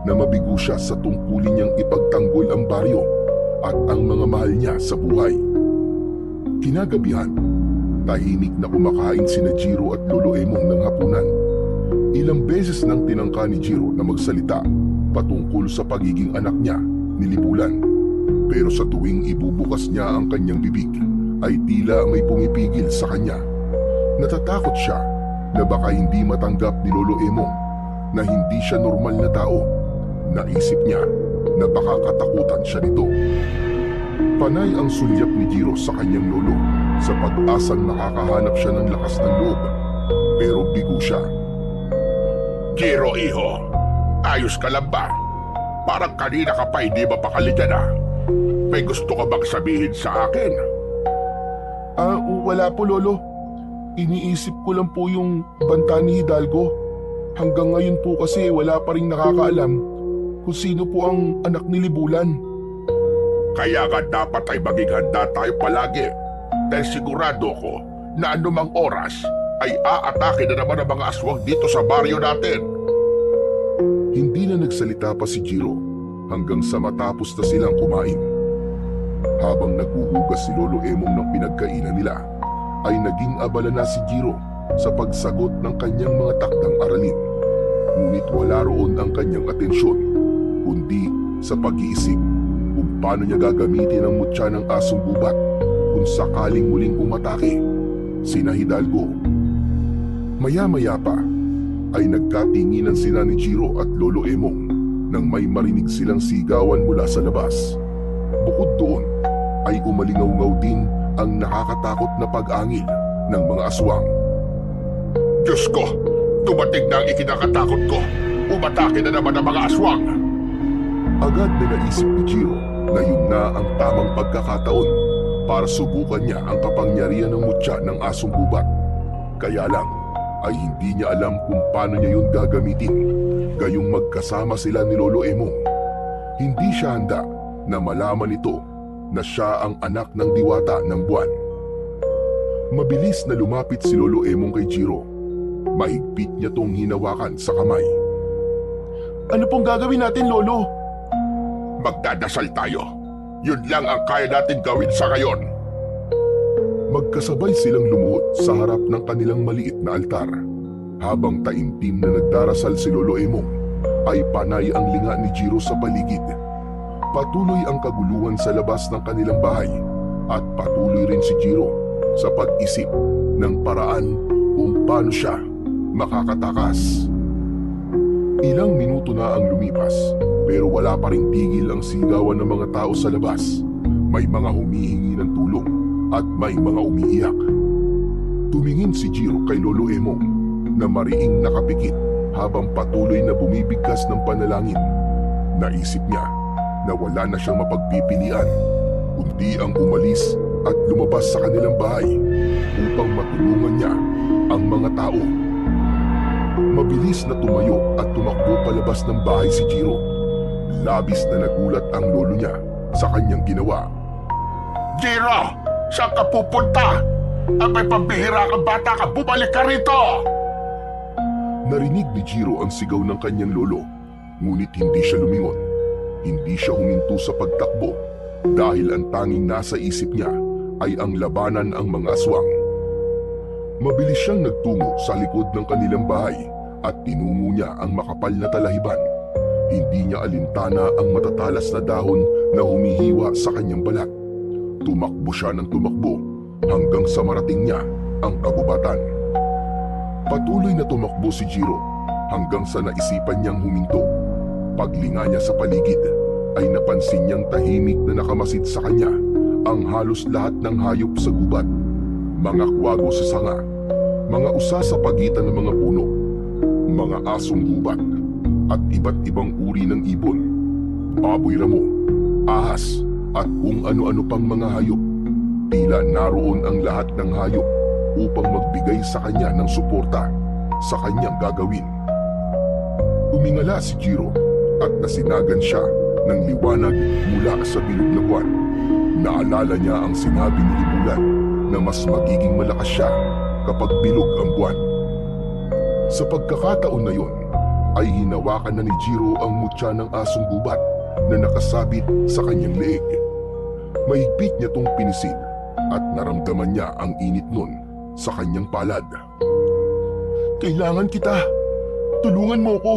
na mabigo siya sa tungkulin niyang ipagtanggol ang baryo at ang mga mahal niya sa buhay. Kinagabihan, tahimik na kumakain sina Jiro at Lolo Emong ng hapunan. Ilang beses nang tinangka ni Jiro na magsalita patungkol sa pagiging anak niya ni Libulan. Pero sa tuwing ibubukas niya ang kanyang bibig, ay tila may pumipigil sa kanya. Natatakot siya na baka hindi matanggap ni Lolo Emong na hindi siya normal na tao. Naisip niya na baka katakutan siya nito. Panay ang sulyap ni Jiro sa kanyang lolo sa pag-asang nakakahanap siya ng lakas ng loob. Pero bigo siya. Jiro, iho, ayos ka lang ba? Parang kanina ka pa hindi mapakali dyan ah. May gusto ka bang sabihin sa akin? Wala po lolo. Iniisip ko lang po yung banta ni Hidalgo. Hanggang ngayon po kasi wala pa rin nakakaalam kung sino po ang anak ni Libulan. Kaya nga dapat ay maging handa tayo palagi. Dahil sigurado ko na anumang oras ay aatake na naman ang mga aswang dito sa baryo natin. Hindi na nagsalita pa si Jiro hanggang sa matapos na silang kumain. Habang naghuhugas si Lolo Emong ng pinagkainan nila, ay naging abala na si Jiro sa pagsagot ng kanyang mga takdang aralin. Ngunit wala roon ang kanyang atensyon, kundi sa pag-iisip kung paano niya gagamitin ang mutya ng asong gubat kung sakaling muling umatake sina Hidalgo. Maya-maya pa ay nagkatinginan sina ni Jiro at Lolo Emong nang may marinig silang sigawan mula sa labas. Bukod doon ay umalingaw-ngaw din ang nakakatakot na pag-angil ng mga aswang. Diyos ko, dumating na ang ikinakatakot ko. Umatake na naman ang mga aswang. Agad na naisip ni Jiro na yun na ang tamang pagkakataon para subukan niya ang kapangyarihan ng mutya ng asong gubat. Kaya lang ay hindi niya alam kung paano niya yun gagamitin, gayong magkasama sila ni Lolo Emong. Hindi siya handa na malaman ito na siya ang anak ng diwata ng buwan. Mabilis na lumapit si Lolo Emong kay Jiro. Mahigpit niya tong hinawakan sa kamay. Ano pong gagawin natin, Lolo? Magdadasal tayo. Yun lang ang kaya natin gawin sa ngayon. Magkasabay silang lumuhod sa harap ng kanilang maliit na altar. Habang taimtim na nagdarasal si Lolo Emong, ay panay ang linga ni Jiro sa paligid. Patuloy ang kaguluhan sa labas ng kanilang bahay at patuloy rin si Jiro sa pag-isip ng paraan kung paano siya makakatakas. Ilang minuto na ang lumipas pero wala pa ring tigil ang sigawan ng mga tao sa labas. May mga humihingi ng tulong at may mga umiiyak. Tumingin si Jiro kay Lolo Emong na mariing nakapikit habang patuloy na bumibigkas ng panalangin. Naisip niya na wala na siyang mapagpipilian kundi ang umalis at lumabas sa kanilang bahay upang matulungan niya ang mga tao. Mabilis na tumayo at tumakbo palabas ng bahay si Jiro. Labis na nagulat ang lolo niya sa kanyang ginawa. Jiro, saan ka pupunta? Ang may pambihira kang bata ka, bumalik ka rito! Narinig ni Jiro ang sigaw ng kanyang lolo, ngunit hindi siya lumingon. Hindi siya huminto sa pagtakbo dahil ang tanging nasa isip niya ay ang labanan ang mga aswang. Mabilis siyang nagtungo sa likod ng kanilang bahay at tinungo niya ang makapal na talahiban. Hindi niya alintana ang matatalas na dahon na humihiwa sa kanyang balat. Tumakbo siya ng tumakbo hanggang sa marating niya ang kagubatan. Patuloy na tumakbo si Jiro hanggang sa naisipan niyang huminto. Paglinga niya sa paligid ay napansin niyang tahimik na nakamasid sa kanya ang halos lahat ng hayop sa gubat. Mga kwago sa sanga, mga usa sa pagitan ng mga puno, mga asong gubat, at iba't ibang uri ng ibon, baboy ramo, ahas, at kung ano-ano pang mga hayop. Tila naroon ang lahat ng hayop upang magbigay sa kanya ng suporta sa kanyang gagawin. Umingala si Jiro at nasinagan siya ng liwanag mula sa bilog na buwan. Naalala niya ang sinabi ni Libulan na mas magiging malakas siya kapag bilog ang buwan. Sa pagkakataon na yon, ay hinawakan na ni Jiro ang mutya ng asong gubat na nakasabit sa kanyang leeg. Mahigpit niya tong pinisil at naramdaman niya ang init nun sa kanyang palad. Kailangan kita. Tulungan mo ko.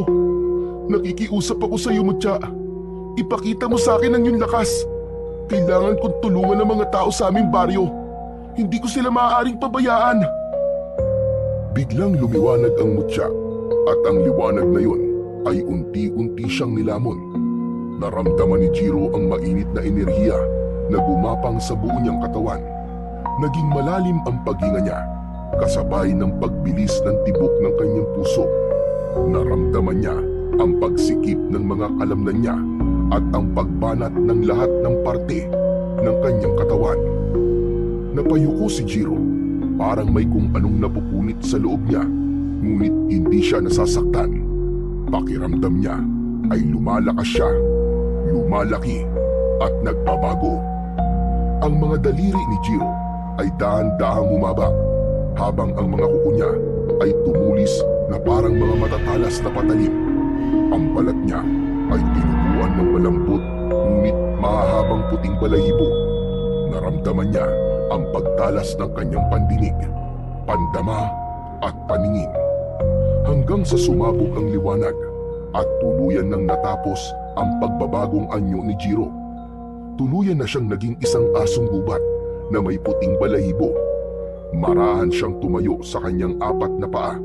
Nakikiusap ako sa iyo, Mutya. Ipakita mo sa akin ang iyong lakas. Kailangan kong tulungan ng mga tao sa aming baryo. Hindi ko sila maaaring pabayaan. Biglang lumiwanag ang mutya at ang liwanag na yon ay unti-unti siyang nilamon. Naramdaman ni Jiro ang mainit na enerhiya na gumapang sa buo niyang katawan. Naging malalim ang paghinga niya, kasabay ng pagbilis ng tibok ng kanyang puso. Naramdaman niya ang pagsikip ng mga kalamnan niya at ang pagbanat ng lahat ng parte ng kanyang katawan. Napayuko si Jiro, parang may kung anong napupunit sa loob niya, ngunit hindi siya nasasaktan. Pakiramdam niya ay lumalakas siya, lumalaki at nagbabago. Ang mga daliri ni Jiro ay dahan-dahang humaba, habang ang mga kuko niya ay tumulis na parang mga matatalas na patalim. Ang balat niya ay tinubuan ng malambot ngunit mahahabang puting balahibo. Naramdaman niya ang pagtalas ng kanyang pandinig, pandama at paningin. Hanggang sa sumabog ang liwanag at tuluyan nang natapos ang pagbabagong anyo ni Jiro. Tuluyan na siyang naging isang asong gubat na may puting balahibo. Marahan siyang tumayo sa kanyang 4 na paa.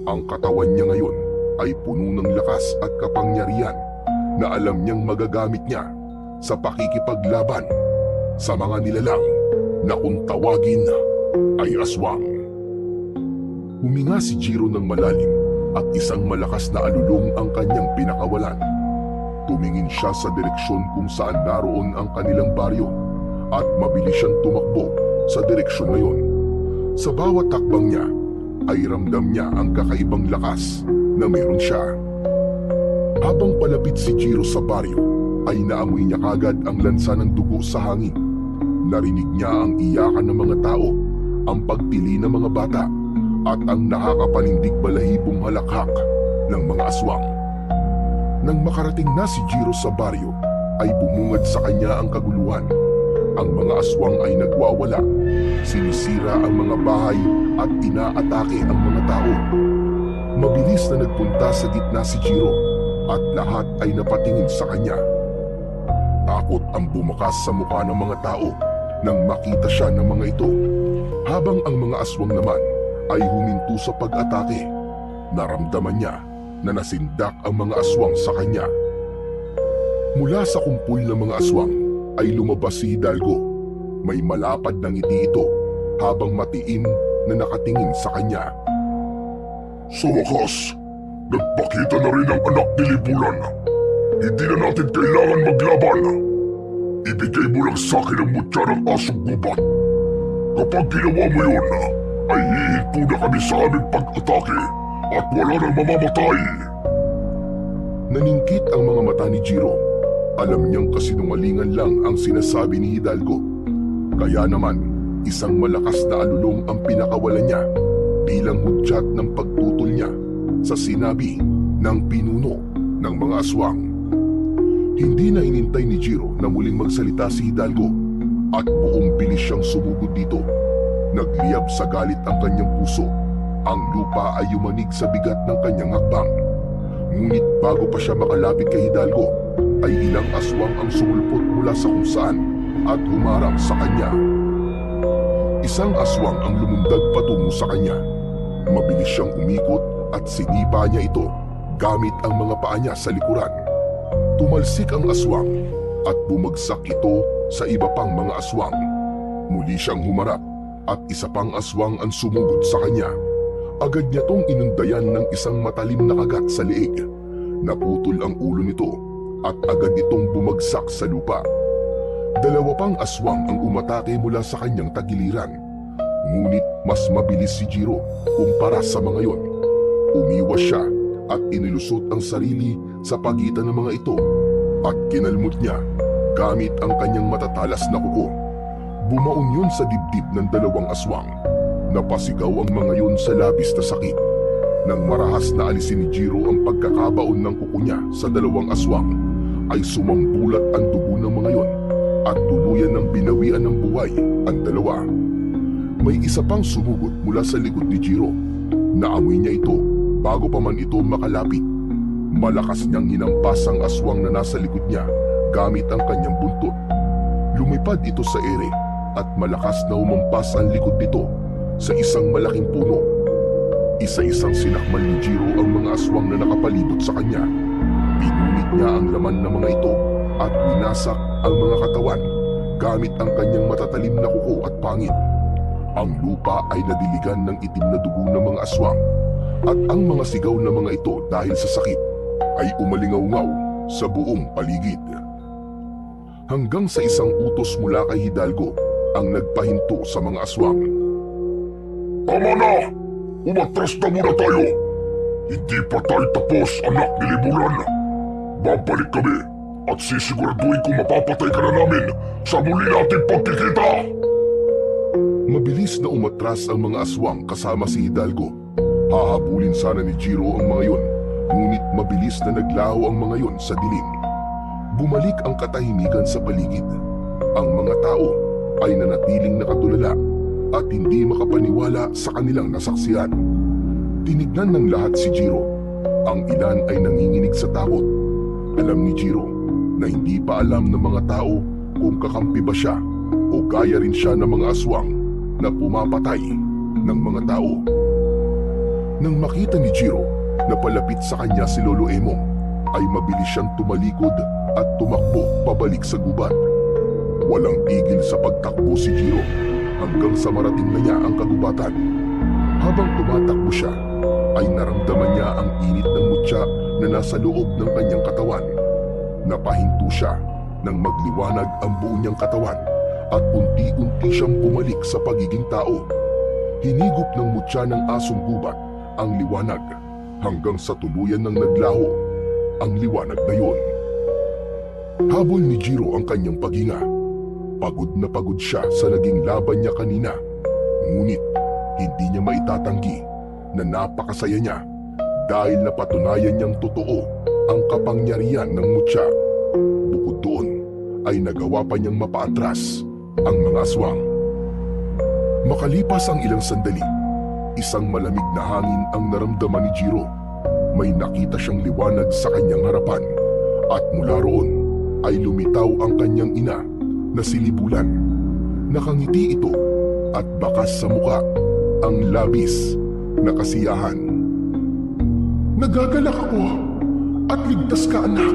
Ang katawan niya ngayon ay puno ng lakas at kapangyarihan na alam niyang magagamit niya sa pakikipaglaban sa mga nilalang na kung tawagin ay aswang. Huminga si Jiro ng malalim at isang malakas na alulong ang kanyang pinakawalan. Tumingin siya sa direksyon kung saan naroon ang kanilang baryo at mabilis siyang tumakbo sa direksyon na yon. Sa bawat takbang niya ay ramdam niya ang kakaibang lakas na meron siya. Habang palapit si Jiro sa baryo ay naamoy niya kagad ang lansa ng dugo sa hangin. Narinig niya ang iyakan ng mga tao, ang pagtili ng mga bata at ang nakakapanindig balahibong halakhak ng mga aswang. Nang makarating na si Jiro sa baryo ay bumungad sa kanya ang kaguluhan. Ang mga aswang ay nagwawala, sinisira ang mga bahay at inaatake ang mga tao. Mabilis na nagpunta sa gitna si Jiro at lahat ay napatingin sa kanya. Takot ang bumakas sa mukha ng mga tao nang makita siya ng mga ito, habang ang mga aswang naman ay huminto sa pag-atake. Naramdaman niya na nasindak ang mga aswang sa kanya. Mula sa kumpul ng mga aswang ay lumabas si Hidalgo. May malapad na ngiti ito habang matiim na nakatingin sa kanya. Sa wakas, nagpakita na rin ang anak ni Libulan. Hindi na natin kailangan maglaban. Ibigay mo lang sa akin ang mutya ng asong gubat. Kapag ginawa mo yun, ay hihinto na kami sa aming pag-atake at wala nang mamamatay. Naningkit ang mga mata ni Jiro. Alam niyang kasinungalingan lang ang sinasabi ni Hidalgo. Kaya naman, isang malakas na alulong ang pinakawalan niya bilang hudyat ng pagtutol niya sa sinabi ng pinuno ng mga aswang. Hindi na inintay ni Jiro na muling magsalita si Hidalgo at buong bilis siyang sumugod dito. Nagliyab sa galit ang kanyang puso. Ang lupa ay yumanig sa bigat ng kanyang hakbang. Ngunit bago pa siya makalapit kay Hidalgo, ay ilang aswang ang sumulpot mula sa kung saan at humarang sa kanya. Isang aswang ang lumundag patungo sa kanya. Mabilis siyang umikot at sinipa niya ito gamit ang mga paa niya sa likuran. Tumalsik ang aswang at bumagsak ito sa iba pang mga aswang. Muli siyang humarap at isa pang aswang ang sumugod sa kanya. Agad niya tong inundayan ng isang matalim na kagat sa leeg. Naputol ang ulo nito at agad itong bumagsak sa lupa. Dalawa pang aswang ang umatake mula sa kanyang tagiliran. Ngunit mas mabilis si Jiro kumpara sa mga yon. Umiwas siya at inilusot ang sarili sa pagitan ng mga ito at kinalmot niya gamit ang kanyang matatalas na kuko. Bumaon yun sa dibdib ng dalawang aswang. Napasigaw ang mga yun sa labis na sakit. Nang marahas na alisin ni Jiro ang pagkakabaon ng kuko niya sa dalawang aswang, ay sumambulat ang dugo ng mga yon at tuluyan ng binawian ng buhay ang dalawa. May isa pang sumugod mula sa likod ni Jiro. Naamoy niya ito bago pa man ito makalapit. Malakas niyang hinampas ang aswang na nasa likod niya gamit ang kanyang buntot. Lumipad ito sa ere at malakas na umampas ang likod nito sa isang malaking puno. Isa-isang sinakmal ni Jiro ang mga aswang na nakapalibot sa kanya. Pinunit niya ang laman ng mga ito at winasak ang mga katawan gamit ang kanyang matatalim na kuko at pangil. Ang lupa ay nadiligan ng itim na dugo ng mga aswang at ang mga sigaw ng mga ito dahil sa sakit ay umalingaw-ngaw sa buong paligid. Hanggang sa isang utos mula kay Hidalgo ang nagpahinto sa mga aswang. Tama na! Umatras na muna tayo! Hindi pa tayo tapos, anak ni Libulan. Babalik kami at sisiguraduhin kung mapapatay ka na namin sa muli nating pagkikita! Mabilis na umatras ang mga aswang kasama si Hidalgo. Hahabulin sana ni Jiro ang mga yon, ngunit mabilis na naglaho ang mga yon sa dilim. Bumalik ang katahimikan sa paligid. Ang mga tao ay nanatiling nakatulala at hindi makapaniwala sa kanilang nasaksihan. Tinignan ng lahat si Jiro. Ang ilan ay nanginginig sa takot. Alam ni Jiro na hindi pa alam ng mga tao kung kakampi ba siya o gaya rin siya ng mga aswang na pumapatay ng mga tao. Nang makita ni Jiro na palapit sa kanya si Lolo Emong, ay mabilis siyang tumalikod at tumakbo pabalik sa gubat. Walang tigil sa pagtakbo si Jiro hanggang sa marating na niya ang kagubatan. Habang tumatakbo siya, ay naramdaman niya ang init ng mutya na nasa loob ng kanyang katawan. Napahinto siya nang magliwanag ang buo niyang katawan at unti-unti siyang bumalik sa pagiging tao. Hinigop ng mutya ng asong gubat ang liwanag hanggang sa tuluyan ng naglaho ang liwanag na yon. Habol ni Jiro ang kanyang paghinga. Pagod na pagod siya sa naging laban niya kanina. Ngunit hindi niya maitatanggi na napakasaya niya dahil napatunayan niyang totoo ang kapangyarihan ng mutya. Bukod doon ay nagawa pa niyang mapaatras ang mga aswang. Makalipas ang ilang sandali, isang malamig na hangin ang naramdaman ni Jiro. May nakita siyang liwanag sa kanyang harapan at mula roon ay lumitaw ang kanyang ina na si Libulan. Nakangiti ito at bakas sa muka ang labis na kasiyahan. Nagagalak ako at ligtas ka, anak.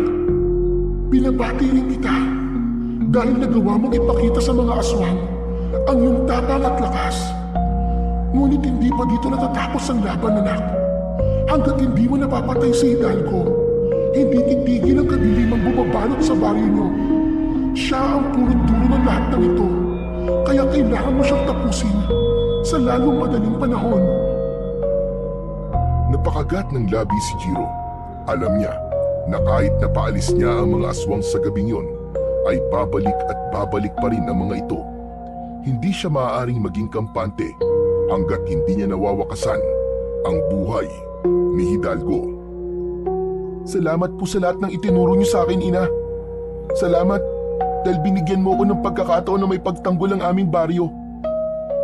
Binabati rin kita dahil nagawa mong ipakita sa mga aswang ang iyong tapang at lakas. Ngunit hindi pa dito natatapos ang laban, anak. Hanggat hindi mo napapatay si Hidalgo, hindi titigil ang kadilimang bumabalot sa baryo niyo. Siya ang punot-dulo ng lahat ng ito, kaya kailangan mo siyang tapusin sa lalong madaling panahon. Napakagat ng labi si Jiro. Alam niya na kahit napaalis niya ang mga aswang sa gabing yon, ay babalik at babalik pa rin ang mga ito. Hindi siya maaaring maging kampante hanggat hindi niya nawawakasan ang buhay ni Hidalgo. Salamat po sa lahat ng itinuro niyo sa akin, ina. Salamat dahil binigyan mo ko ng pagkakataon na may pagtanggol ang aming baryo.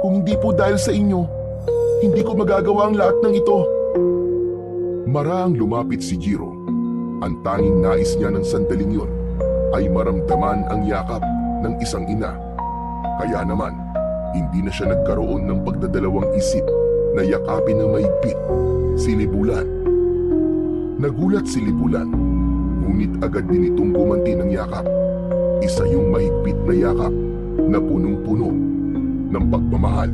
Kung hindi po dahil sa inyo, hindi ko magagawa ang lahat ng ito. Maraang lumapit si Jiro. Ang tanging nais niya ng sandaling yun ay maramdaman ang yakap ng isang ina. Kaya naman, hindi na siya nagkaroon ng pagdadalawang isip na yakapin ng mahigpit si Libulan. Nagulat si Libulan, ngunit agad din itong gumanti ng yakap. Isa yung mahigpit na yakap na punong-puno ng pagmamahal.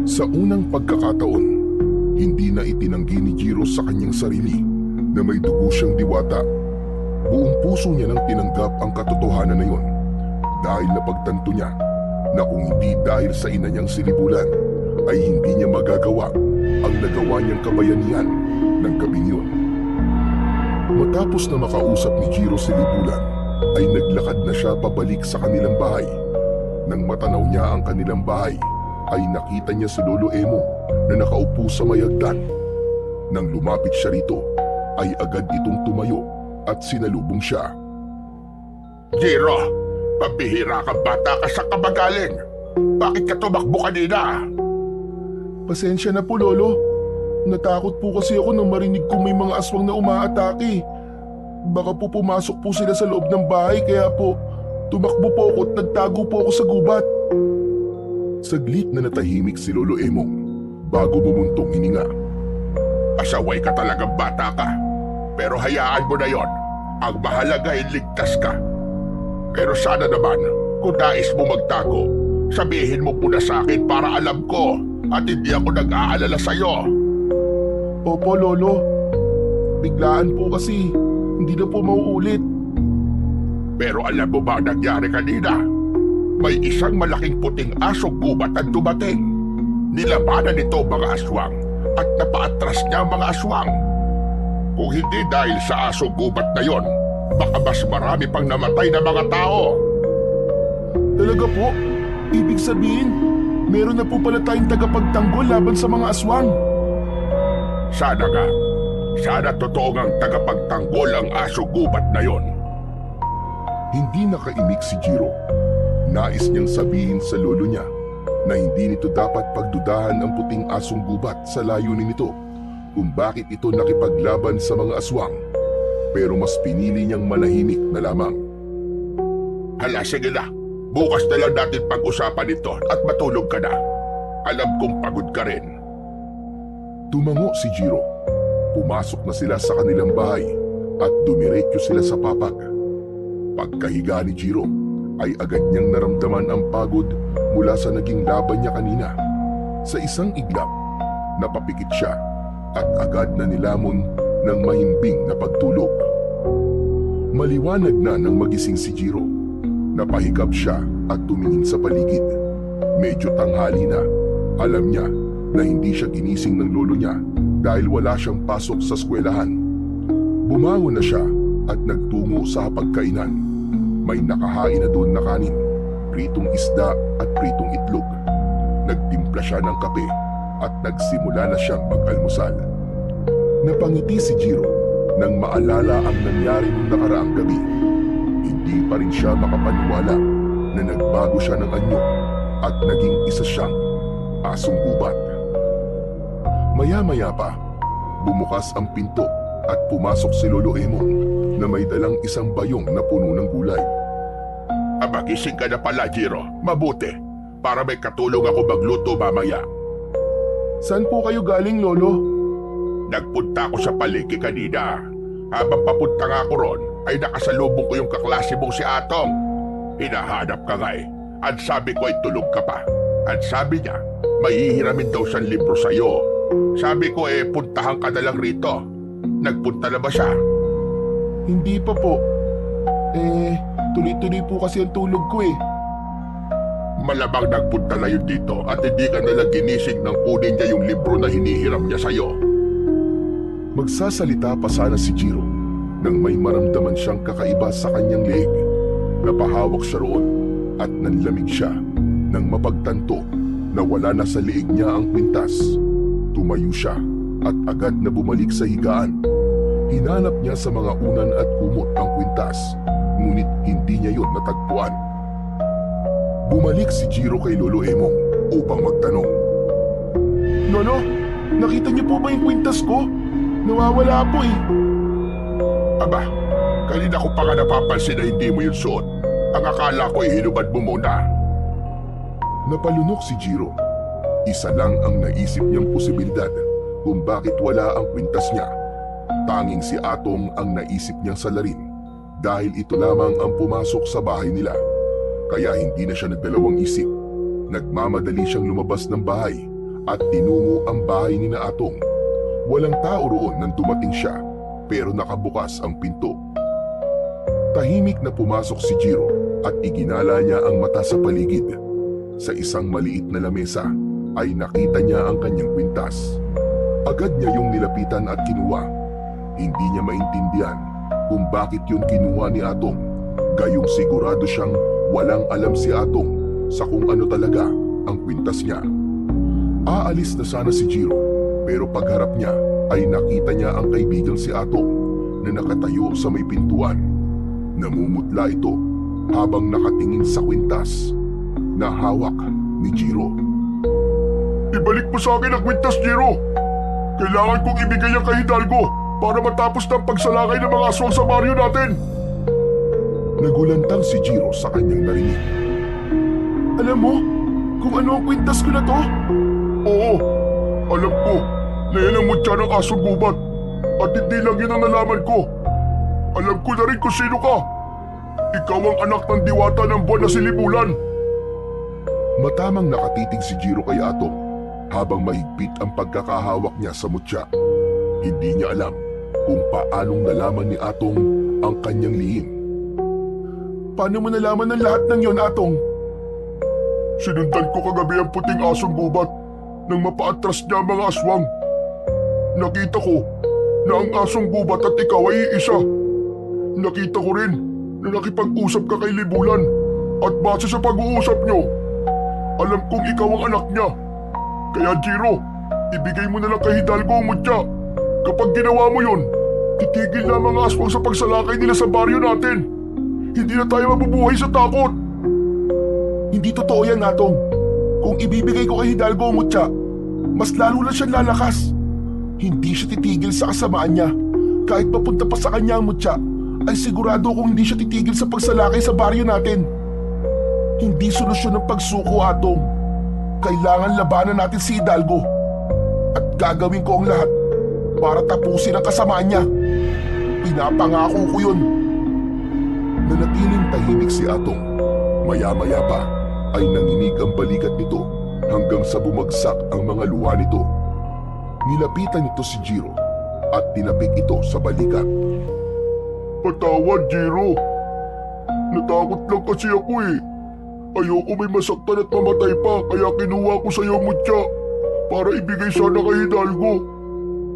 Sa unang pagkakataon, hindi na itinanggi ni Jiro sa kanyang sarili na may dugo siyang diwata. Buong puso niya nang tinanggap ang katotohanan na yon dahil napagtanto niya na kung hindi dahil sa ina niyang si Libulan ay hindi niya magagawa ang nagawa niyang kabayanihan ng gabing yun. Matapos na makausap ni Jiro si Libulan ay naglakad na siya pabalik sa kanilang bahay. Nang matanaw niya ang kanilang bahay ay nakita niya si Lolo Emo na nakaupo sa may hagdan. Nang lumapit siya rito ay agad itong tumayo at sinalubong siya. Jiro, pabihira ka bata ka sa kabagaling. Bakit ka tumakbo kanina? Pasensya na po, Lolo. Natakot po kasi ako nang marinig ko may mga aswang na umaatake. Baka po pumasok po sila sa loob ng bahay kaya po tumakbo po ako at nagtago po ako sa gubat. Saglit na natahimik si Lolo Emong bago bumuntong hininga. Asaway ka talagang bata ka. Pero hayaan mo na yon. Ang mahalaga ay ligtas ka. Pero sana naman, kung nais mo magtago, sabihin mo muna sa akin para alam ko at hindi ako nag-aalala sa'yo. Opo, Lolo. Biglaan po kasi hindi na po mauulit. Pero alam mo ba ang nangyari kanina? May isang malaking puting asong gubat ang dumating. Nilabanan nito mga aswang at napaatras niya ang mga aswang. Kung hindi dahil sa asong gubat na yon, baka mas marami pang namatay na mga tao. Talaga po? Ibig sabihin, meron na po pala tayong tagapagtanggol laban sa mga aswang. Sana nga. Sana totoo ngang tagapagtanggol ang asong gubat na yon. Hindi nakaimik si Jiro. Nais niyang sabihin sa lolo niya na hindi nito dapat pagdudahan ang puting asong gubat sa layunin nito kung bakit ito nakipaglaban sa mga aswang. Pero mas pinili niyang manahimik na lamang. Hala, sige na. Bukas na lang natin pag-usapan ito at matulog ka na. Alam kong pagod ka rin. Tumango si Jiro. Pumasok na sila sa kanilang bahay at dumiretso sila sa papag. Pagkahiga ni Jiro ay agad niyang naramdaman ang pagod mula sa naging laban niya kanina. Sa isang iglap, napapikit siya at agad na nilamon ng mahimbing na pagtulog. Maliwanag na nang magising si Jiro. Napahikap siya at tumingin sa paligid. Medyo tanghali na. Alam niya na hindi siya ginising ng lolo niya dahil wala siyang pasok sa eskwelahan. Bumangon na siya at nagtungo sa hapagkainan. May nakahain na doon na kanin, pritong isda at pritong itlog. Nagtimpla siya ng kape at nagsimula na siyang mag-almusal. Napangiti si Jiro nang maalala ang nangyari noong nakaraang gabi. Hindi pa rin siya makapaniwala na nagbago siya ng anyo at naging isa siyang asong gubat. Maya-maya pa, bumukas ang pinto at pumasok si Lolo Emong na may dalang isang bayong na puno ng gulay. Magising ka na pala, Jiro. Mabuti. Para may katulong ako magluto mamaya. Saan po kayo galing, Lolo? Nagpunta ako sa palengke kanina. Habang papunta nga ako ron, ay nakasalubong ko yung kaklase mong si Atong. Hinahanap ka nga eh. At sabi ko ay tulog ka pa. At sabi niya, may hihiramin daw siyang libro sa'yo. Sabi ko eh, puntahan ka na lang rito. Nagpunta na ba siya? Hindi pa po. Tuloy-tuloy po kasi ang tulog ko eh. Malamang nagpunta na yun dito at hindi ka nalang ginising nang kunin niya yung libro na hinihiram niya sa'yo. Magsasalita pa sana si Jiro nang may maramdaman siyang kakaiba sa kanyang leeg. Napahawak siya roon at nanlamig siya nang mapagtanto na wala na sa leeg niya ang kwintas. Tumayo siya at agad na bumalik sa higaan. Hinanap niya sa mga unan at kumot ang kwintas, ngunit hindi niya yon natagpuan. Bumalik si Jiro kay Lolo Emong upang magtanong. Lolo, nakita niyo po ba yung kwintas ko? Nawawala po eh. Aba, kanina ko pa nga napapansin na hindi mo yun suot. Ang akala ko ay hinubad mo muna. Napalunok si Jiro. Isa lang ang naisip niyang posibilidad kung bakit wala ang kwintas niya. Tanging si Atong ang naisip niyang salarin dahil ito lamang ang pumasok sa bahay nila. Kaya hindi na siya nagdalawang isip. Nagmamadali siyang lumabas ng bahay at tinungo ang bahay ni na Atong. Walang tao roon nang dumating siya pero nakabukas ang pinto. Tahimik na pumasok si Jiro at iginala niya ang mata sa paligid. Sa isang maliit na lamesa ay nakita niya ang kanyang kwintas. Agad niya yung nilapitan at kinuha. Hindi niya maintindihan kung bakit yun kinuha ni Atong. Gayong sigurado siyang walang alam si Atong sa kung ano talaga ang kwintas niya. Aalis na sana si Jiro pero pagharap niya ay nakita niya ang kaibigang si Atong na nakatayo sa may pintuan. Namumutla ito habang nakatingin sa kwintas na hawak ni Jiro. Ibalik mo sa akin ang kwintas, Jiro. Kailangan kong ibigay ang kay Hidalgo para matapos ng pagsalakay ng mga aswang sa baryo natin. Nagulantang si Jiro sa kanyang narinig. Alam mo kung ano ang kwintas ko na to? Oo, alam ko na yan ang mutya ng asong gubat at hindi lang yun ang nalaman ko. Alam ko na rin kung sino ka. Ikaw ang anak ng diwata ng buwan na si Libulan. Matamang nakatitig si Jiro kay Atong habang mahigpit ang pagkakahawak niya sa mutya. Hindi niya alam kung paanong nalaman ni Atong ang kanyang lihim. Paano mo nalaman ng lahat ng yon, Atong? Sinundan ko kagabi ang puting asong gubat nang mapaatras niya ang mga aswang. Nakita ko na ang asong gubat at ikaw ay iisa. Nakita ko rin na nakipag-usap ka kay Libulan at base sa pag-uusap nyo, alam kong ikaw ang anak niya. Kaya Jiro, ibigay mo na lang kay Hidalgo ang mutya. Kapag ginawa mo yun, titigil na ang mga aswang sa pagsalakay nila sa baryo natin. Hindi na tayo mabubuhay sa takot. Hindi totoo yan, Atong. Kung ibibigay ko kay Hidalgo ang mutya, mas lalo na siyang lalakas. Hindi siya titigil sa kasamaan niya. Kahit papunta pa sa kanya ang mutya, ay sigurado kung hindi siya titigil sa pagsalakay sa baryo natin. Hindi solusyon ng pagsuko, Atong. Kailangan labanan natin si Hidalgo. At gagawin ko ang lahat para tapusin ang kasamaan niya. Pinapangako ko yun. Nanatiling tahimik si Atong. Maya-maya pa ay nanginig ang balikat nito hanggang sa bumagsak ang mga luha nito. Nilapitan nito si Jiro at tinapik ito sa balikat. Patawad, Jiro. Natakot lang kasi ako eh. Ayoko may masaktan at mamatay pa kaya kinuha ko sa iyo mutya para ibigay sana kay Hidalgo.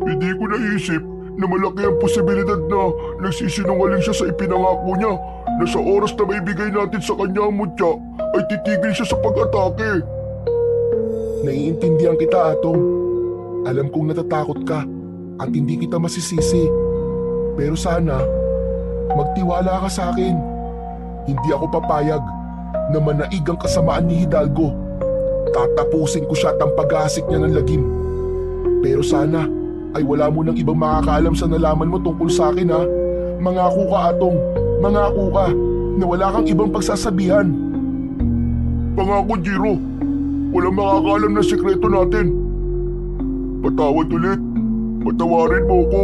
Hindi ko naisip na malaki ang posibilidad na nagsisinungaling siya sa ipinangako niya na sa oras na maibigay natin sa kanya ang mutya ay titigil siya sa pag-atake. Naiintindihan kita, Atong. Alam kong natatakot ka at hindi kita masisisi. Pero sana, magtiwala ka sa akin. Hindi ako papayag na manaig ang kasamaan ni Hidalgo. Tatapusin ko siya at ang pag-aasik niya ng lagim. Pero sana ay wala mo nang ibang makakaalam sa nalaman mo tungkol sa akin, ha? Mangako ka, Atong. Mangako ka na wala kang ibang pagsasabihan. Pangako, Jiro. Walang makakaalam na sikreto natin. Patawad ulit. Patawarin mo ko.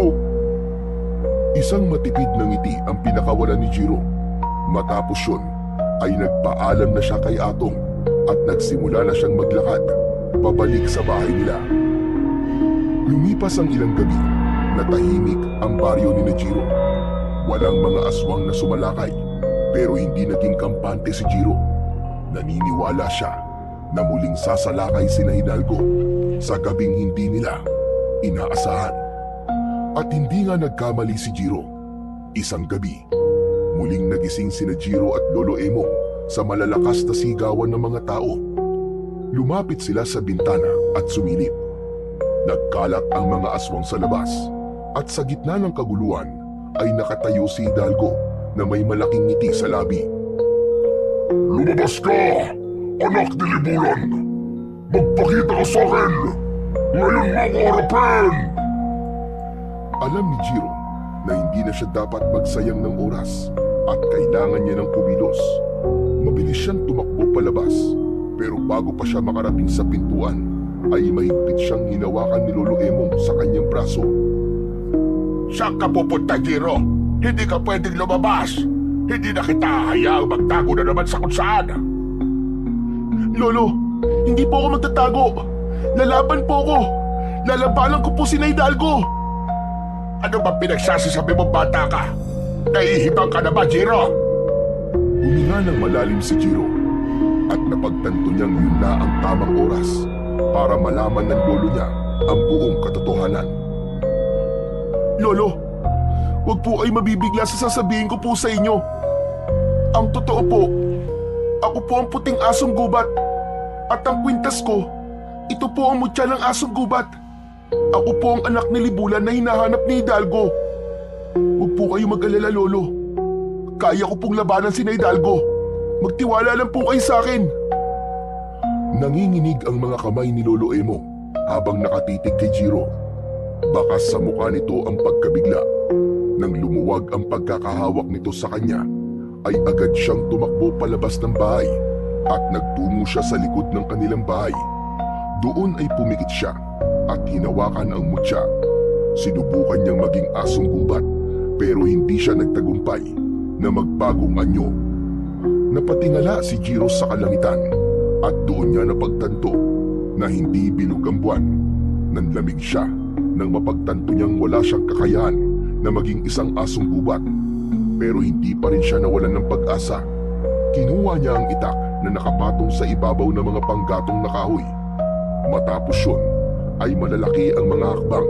Isang matipid na ngiti ang pinakawalan ni Jiro. Matapos yun, ay nagpaalam na siya kay Atong at nagsimula na siyang maglakad pabalik sa bahay nila. Lumipas ang ilang gabi na tahimik ang baryo ni Jiro. Walang mga aswang na sumalakay pero hindi naging kampante si Jiro. Naniniwala siya na muling sasalakay sina Hidalgo sa gabing hindi nila inaasahan. At hindi nga nagkamali si Jiro. Isang gabi, muling nagising sina Jiro at Lolo Emong sa malalakas na sigawan ng mga tao. Lumapit sila sa bintana at sumilip. Nagkalat ang mga aswang sa labas at sa gitna ng kaguluhan ay nakatayo si Hidalgo na may malaking ngiti sa labi. Lumabas ka, anak ni Libulan! Magpakita ka sa akin! Ngayon mo ako harapin! Alam ni Jiro na hindi na siya dapat magsayang ng oras at kailangan niya ng kumilos. Mabilis siyang tumakbo palabas, pero bago pa siya makarating sa pintuan ay mahigpit siyang hinawakan ni Lolo Emong sa kanyang braso. Saan ka pupunta, Jiro? Hindi ka pwedeng lumabas! Hindi na kita hayaang magtago na naman sa kung saan! Lolo, hindi po ako magtatago. Lalaban po ako. Lalabanan ko po si Hidalgo. Ano ba pinagsasasabi mo, bata ka? Nahihibang ka na ba, Jiro? Huminga ng malalim si Jiro at napagtanto niyang yun na ang tamang oras para malaman ng lolo niya ang buong katotohanan. Lolo, huwag po kayo mabibigla sa sasabihin ko po sa inyo. Ang totoo po, ako po ang puting asong gubat. At ang kwintas ko, ito po ang mutya ng asong gubat. Ako po ang anak ni Libulan na hinahanap ni Hidalgo. Huwag po kayo mag-alala, Lolo. Kaya ko pong labanan si Hidalgo. Magtiwala lang po kayo sa akin. Nanginginig ang mga kamay ni Lolo Emo habang nakatitig kay Jiro. Bakas sa mukha nito ang pagkabigla. Nang lumuwag ang pagkakahawak nito sa kanya, ay agad siyang tumakbo palabas ng bahay at nagtungo siya sa likod ng kanilang bahay. Doon ay pumikit siya at hinawakan ang mutya. Sinubukan niyang maging asong gubat pero hindi siya nagtagumpay na magbagong anyo. Napatingala si Jiro sa kalangitan at doon niya napagtanto na hindi bilog ang buwan. Nanlamig siya nang mapagtanto niyang wala siyang kakayahan na maging isang asong gubat. Pero hindi pa rin siya nawalan ng pag-asa. Kinuha niya ang itak na nakapatong sa ibabaw ng mga panggatong na kahoy. Matapos yun ay malalaki ang mga hakbang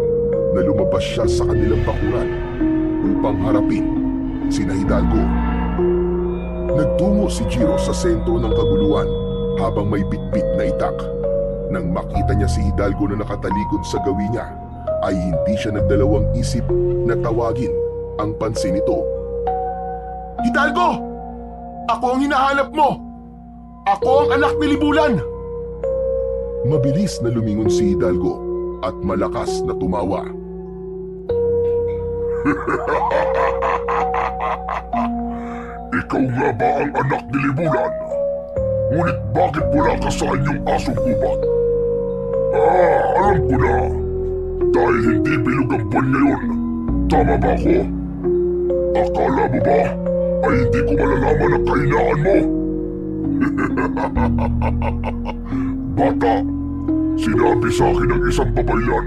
na lumabas siya sa kanilang bakuran upang harapin si Hidalgo. Nagtungo si Jiro sa sentro ng kaguluhan habang may bitbit na itak. Nang makita niya si Hidalgo na nakatalikod sa gawi niya, ay hindi siya nagdalawang isip na tawagin ang pansin nito. Hidalgo! Ako ang hinahanap mo! Ako ang anak ni Libulan! Mabilis na lumingon si Hidalgo at malakas na tumawa. Ikaw nga ba ang anak ni Libulan? Ngunit bakit wala ka sa inyong asong gubat? Alam ko na. Dahil hindi bilog ang buwan ngayon. Tama ba ako? Akala mo ba ay hindi ko malalaman ang kahinaan mo? Bata, sinabi sa akin ng isang babayan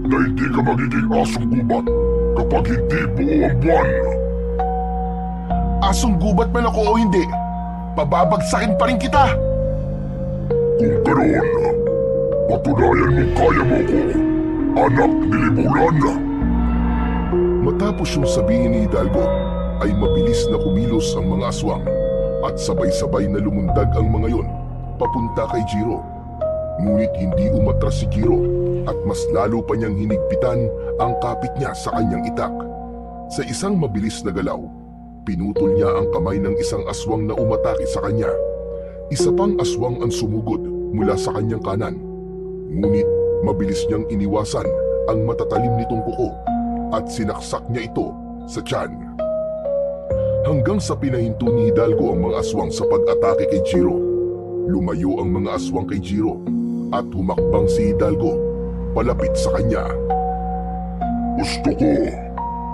na hindi ka magiging asong gubat kapag hindi buo ang buwan. Asong gubat man ako o hindi, pababagsakin pa rin kita! Kung ganoon, patunayan mong kaya mo ko, anak ni Libulan. Matapos yung sabihin ni Hidalgo, ay mabilis na kumilos ang mga aswang at sabay-sabay na lumundag ang mga yon papunta kay Jiro. Ngunit hindi umatras si Jiro at mas lalo pa niyang hinigpitan ang kapit niya sa kanyang itak. Sa isang mabilis na galaw, pinutol niya ang kamay ng isang aswang na umatake sa kanya. Isa pang aswang ang sumugod mula sa kanyang kanan. Ngunit mabilis niyang iniwasan ang matatalim nitong kuko at sinaksak niya ito sa tiyan. Hanggang sa pinahinto ni Hidalgo ang mga aswang sa pag-atake kay Jiro. Lumayo ang mga aswang kay Jiro at humakbang si Hidalgo palapit sa kanya. Gusto ko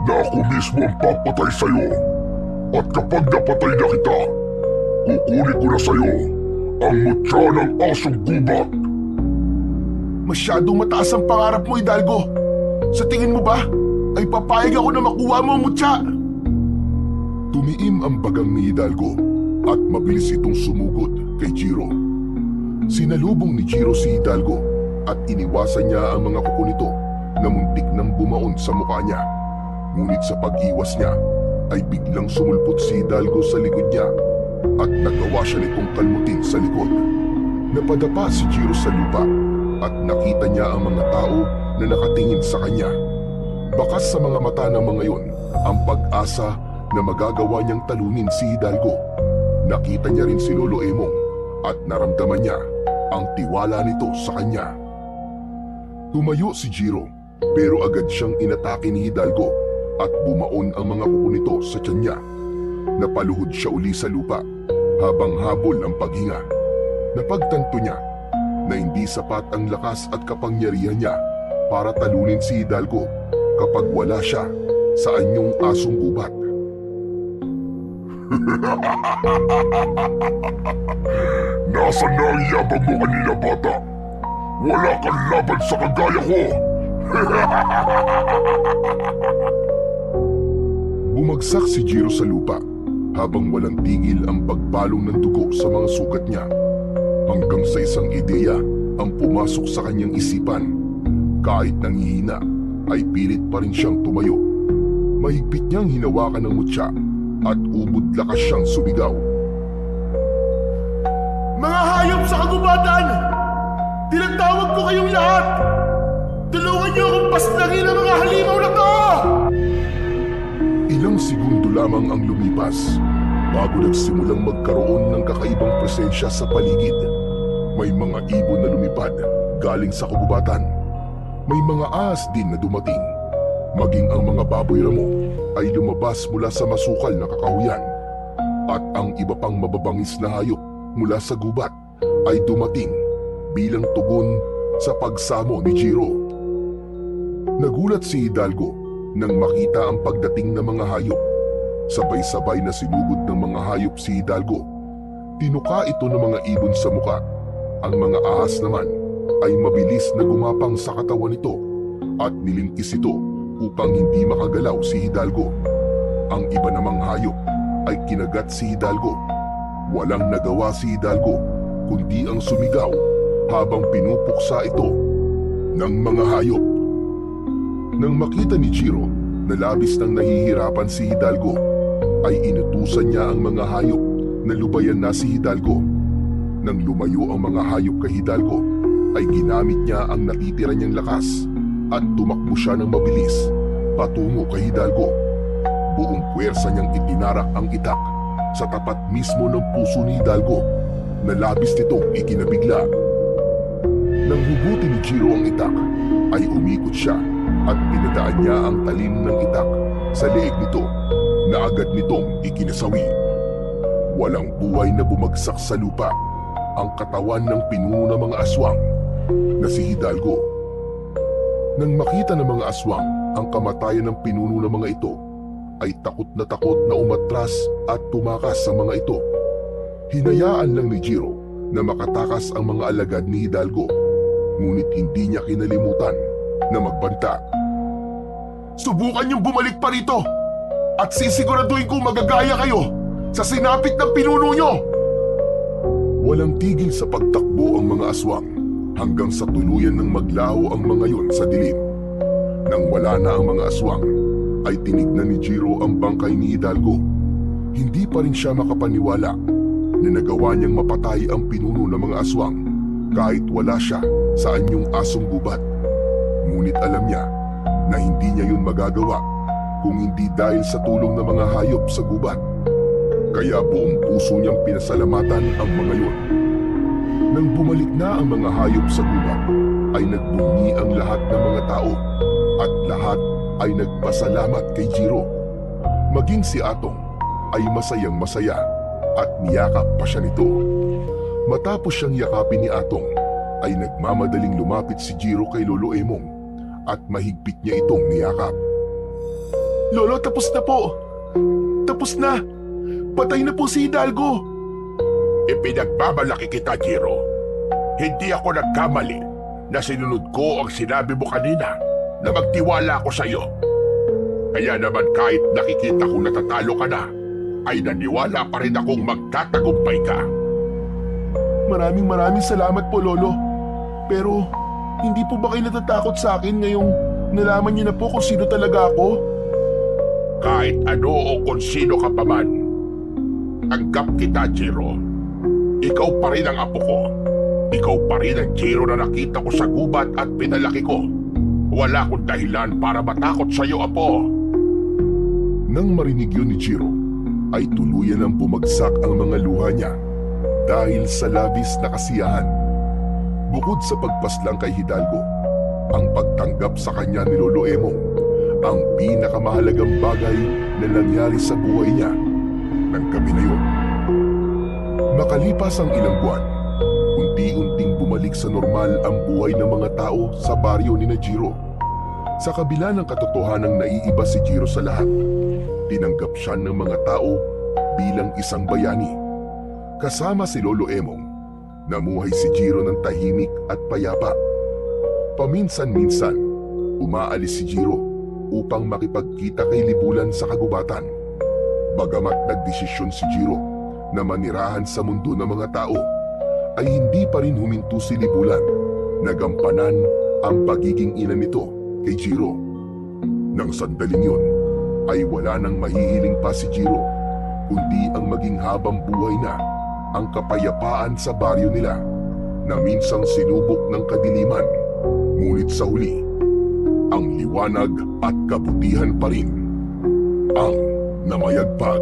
na ako mismo ang papatay sa'yo. At kapag napatay na kita, kukunin ko na sa'yo ang mutya ng asong gubat. Masyadong mataas ang pangarap mo, Hidalgo. Sa tingin mo ba, ay papayag ako na makuha mo ang mutya? Tumiim ang bagang ni Hidalgo at mabilis itong sumugod kay Jiro. Sinalubong ni Jiro si Hidalgo at iniwasan niya ang mga kuko nito na muntik nang bumaon sa mukha niya. Ngunit sa pag-iwas niya ay biglang sumulpot si Hidalgo sa likod niya at nagawa siya nitong kalmutin sa likod. Napadapa si Jiro sa lupa at nakita niya ang mga tao na nakatingin sa kanya. Bakas sa mga mata ng mga yon ang pag-asa na magagawa niyang talunin si Hidalgo. Nakita niya rin si Lolo Emong at naramdaman niya ang tiwala nito sa kanya. Tumayo si Jiro pero agad siyang inatake ni Hidalgo at bumaon ang mga kuko nito sa tiyan niya. Napaluhod siya uli sa lupa habang habol ang paghinga. Napagtanto niya na hindi sapat ang lakas at kapangyarihan niya para talunin si Hidalgo kapag wala siya sa anyong asong gubat. Nasaan na ang yabang mo kanina, bata? Wala kang laban sa kagaya ko! Bumagsak si Jiro sa lupa habang walang tigil ang pagbalong ng dugo sa mga sugat niya. Hanggang sa isang ideya ang pumasok sa kanyang isipan. Kahit nanghihina ay pilit pa rin siyang tumayo. Mahigpit niyang hinawakan ng mutya at ubod lakas siyang sumigaw. Mga hayop sa kagubatan! Tinatawag ko kayong lahat! Tulungan niyo akong paslangin ang mga halimaw na to! Ilang segundo lamang ang lumipas bago nagsimulang magkaroon ng kakaibang presensya sa paligid. May mga ibon na lumipad galing sa kagubatan. May mga ahas din na dumating. Maging ang mga baboy ramo ay lumabas mula sa masukal na kakahuyan. At ang iba pang mababangis na hayop mula sa gubat ay dumating bilang tugon sa pagsamo ni Jiro. Nagulat si Hidalgo nang makita ang pagdating ng mga hayop. Sabay-sabay na sinugod ng mga hayop si Hidalgo. Tinuka ito ng mga ibon sa muka. Ang mga ahas naman ay mabilis na gumapang sa katawan nito at nilingkis ito upang hindi makagalaw si Hidalgo. Ang iba namang hayop ay kinagat si Hidalgo. Walang nagawa si Hidalgo kundi ang sumigaw habang pinupuksa ito ng mga hayop. Nang makita ni Jiro na labis nang nahihirapan si Hidalgo, ay inutusan niya ang mga hayop na lubayan na si Hidalgo. Nang lumayo ang mga hayop kay Hidalgo, ay ginamit niya ang natitira niyang lakas at tumakbo siya ng mabilis patungo kay Hidalgo. Buong puwersa niyang itinarak ang itak sa tapat mismo ng puso ni Hidalgo na labis nitong ikinabigla. Nang hugutin ni Jiro ang itak, ay umikot siya at pinadaan niya ang talim ng itak sa leeg nito na agad nitong ikinasawi. Walang buhay na bumagsak sa lupa ang katawan ng pinuno ng mga aswang na si Hidalgo. Nang makita ng mga aswang ang kamatayan ng pinuno ng mga ito, ay takot na umatras at tumakas sa mga ito. Hinayaan lang ni Jiro na makatakas ang mga alagad ni Hidalgo, ngunit hindi niya kinalimutan na magbanta. Subukan niyong bumalik pa rito at sisiguraduhin kong magagaya kayo sa sinapit ng pinuno niyo! Walang tigil sa pagtakbo ang mga aswang hanggang sa tuluyan ng maglaho ang mga yon sa dilim. Nang wala na ang mga aswang, ay tinignan ni Jiro ang bangkay ni Hidalgo. Hindi pa rin siya makapaniwala na nagawa niyang mapatay ang pinuno ng mga aswang kahit wala siya sa anyong asong gubat. Ngunit alam niya na hindi niya yun magagawa kung hindi dahil sa tulong ng mga hayop sa gubat. Kaya buong puso niyang pinasalamatan ang mga yon. Nang bumalik na ang mga hayop sa gubat, ay nagbunyi ang lahat ng mga tao at lahat ay nagpasalamat kay Jiro. Maging si Atong ay masayang masaya at niyakap pa siya nito. Matapos siyang yakapin ni Atong, ay nagmamadaling lumapit si Jiro kay Lolo Emong at mahigpit niya itong niyakap. Lolo, tapos na po! Tapos na! Patay na po si Hidalgo! Ipinagmamalaki kita, Jiro. Hindi ako nagkamali na sinunod ko ang sinabi mo kanina na magtiwala ako sa iyo. Kaya naman kahit nakikita kong natatalo ka na, ay naniwala pa rin akong magtatagumpay ka. Maraming salamat po, Lolo. Pero hindi po ba kayo natatakot sa akin ngayong nalaman niyo na po kung sino talaga ako? Kahit ano o kung sino ka pa man, tanggap kita, Jiro. Ikaw pa rin ang apo ko. Ikaw pa rin ang Jiro na nakita ko sa gubat at pinalaki ko. Wala akong dahilan para matakot sa'yo, Apo. Nang marinig yun ni Jiro, ay tuluyan ang bumagsak ang mga luha niya dahil sa labis na kasiyahan. Bukod sa pagpaslang kay Hidalgo, ang pagtanggap sa kanya ni Lolo Emong ang pinakamahalagang bagay na nangyari sa buhay niya ng gabi na yun. Makalipas ang ilang buwan, unti-unting bumalik sa normal ang buhay ng mga tao sa baryo ni Jiro. Sa kabila ng katotohanang naiiba si Jiro sa lahat, tinanggap siya ng mga tao bilang isang bayani. Kasama si Lolo Emong, namuhay si Jiro ng tahimik at payapa. Paminsan-minsan, umaalis si Jiro upang makipagkita kay Libulan sa kagubatan. Bagamat nagdesisyon si Jiro na manirahan sa mundo ng mga tao, ay hindi pa rin huminto si Libulan na gampanan ang pagiging ina nito kay Jiro. Nang sandaling yun, ay wala nang mahihiling pa si Jiro, kundi ang maging habang buhay na ang kapayapaan sa baryo nila na minsang sinubok ng kadiliman, ngunit sa huli, ang liwanag at kabutihan pa rin ang namayagpag.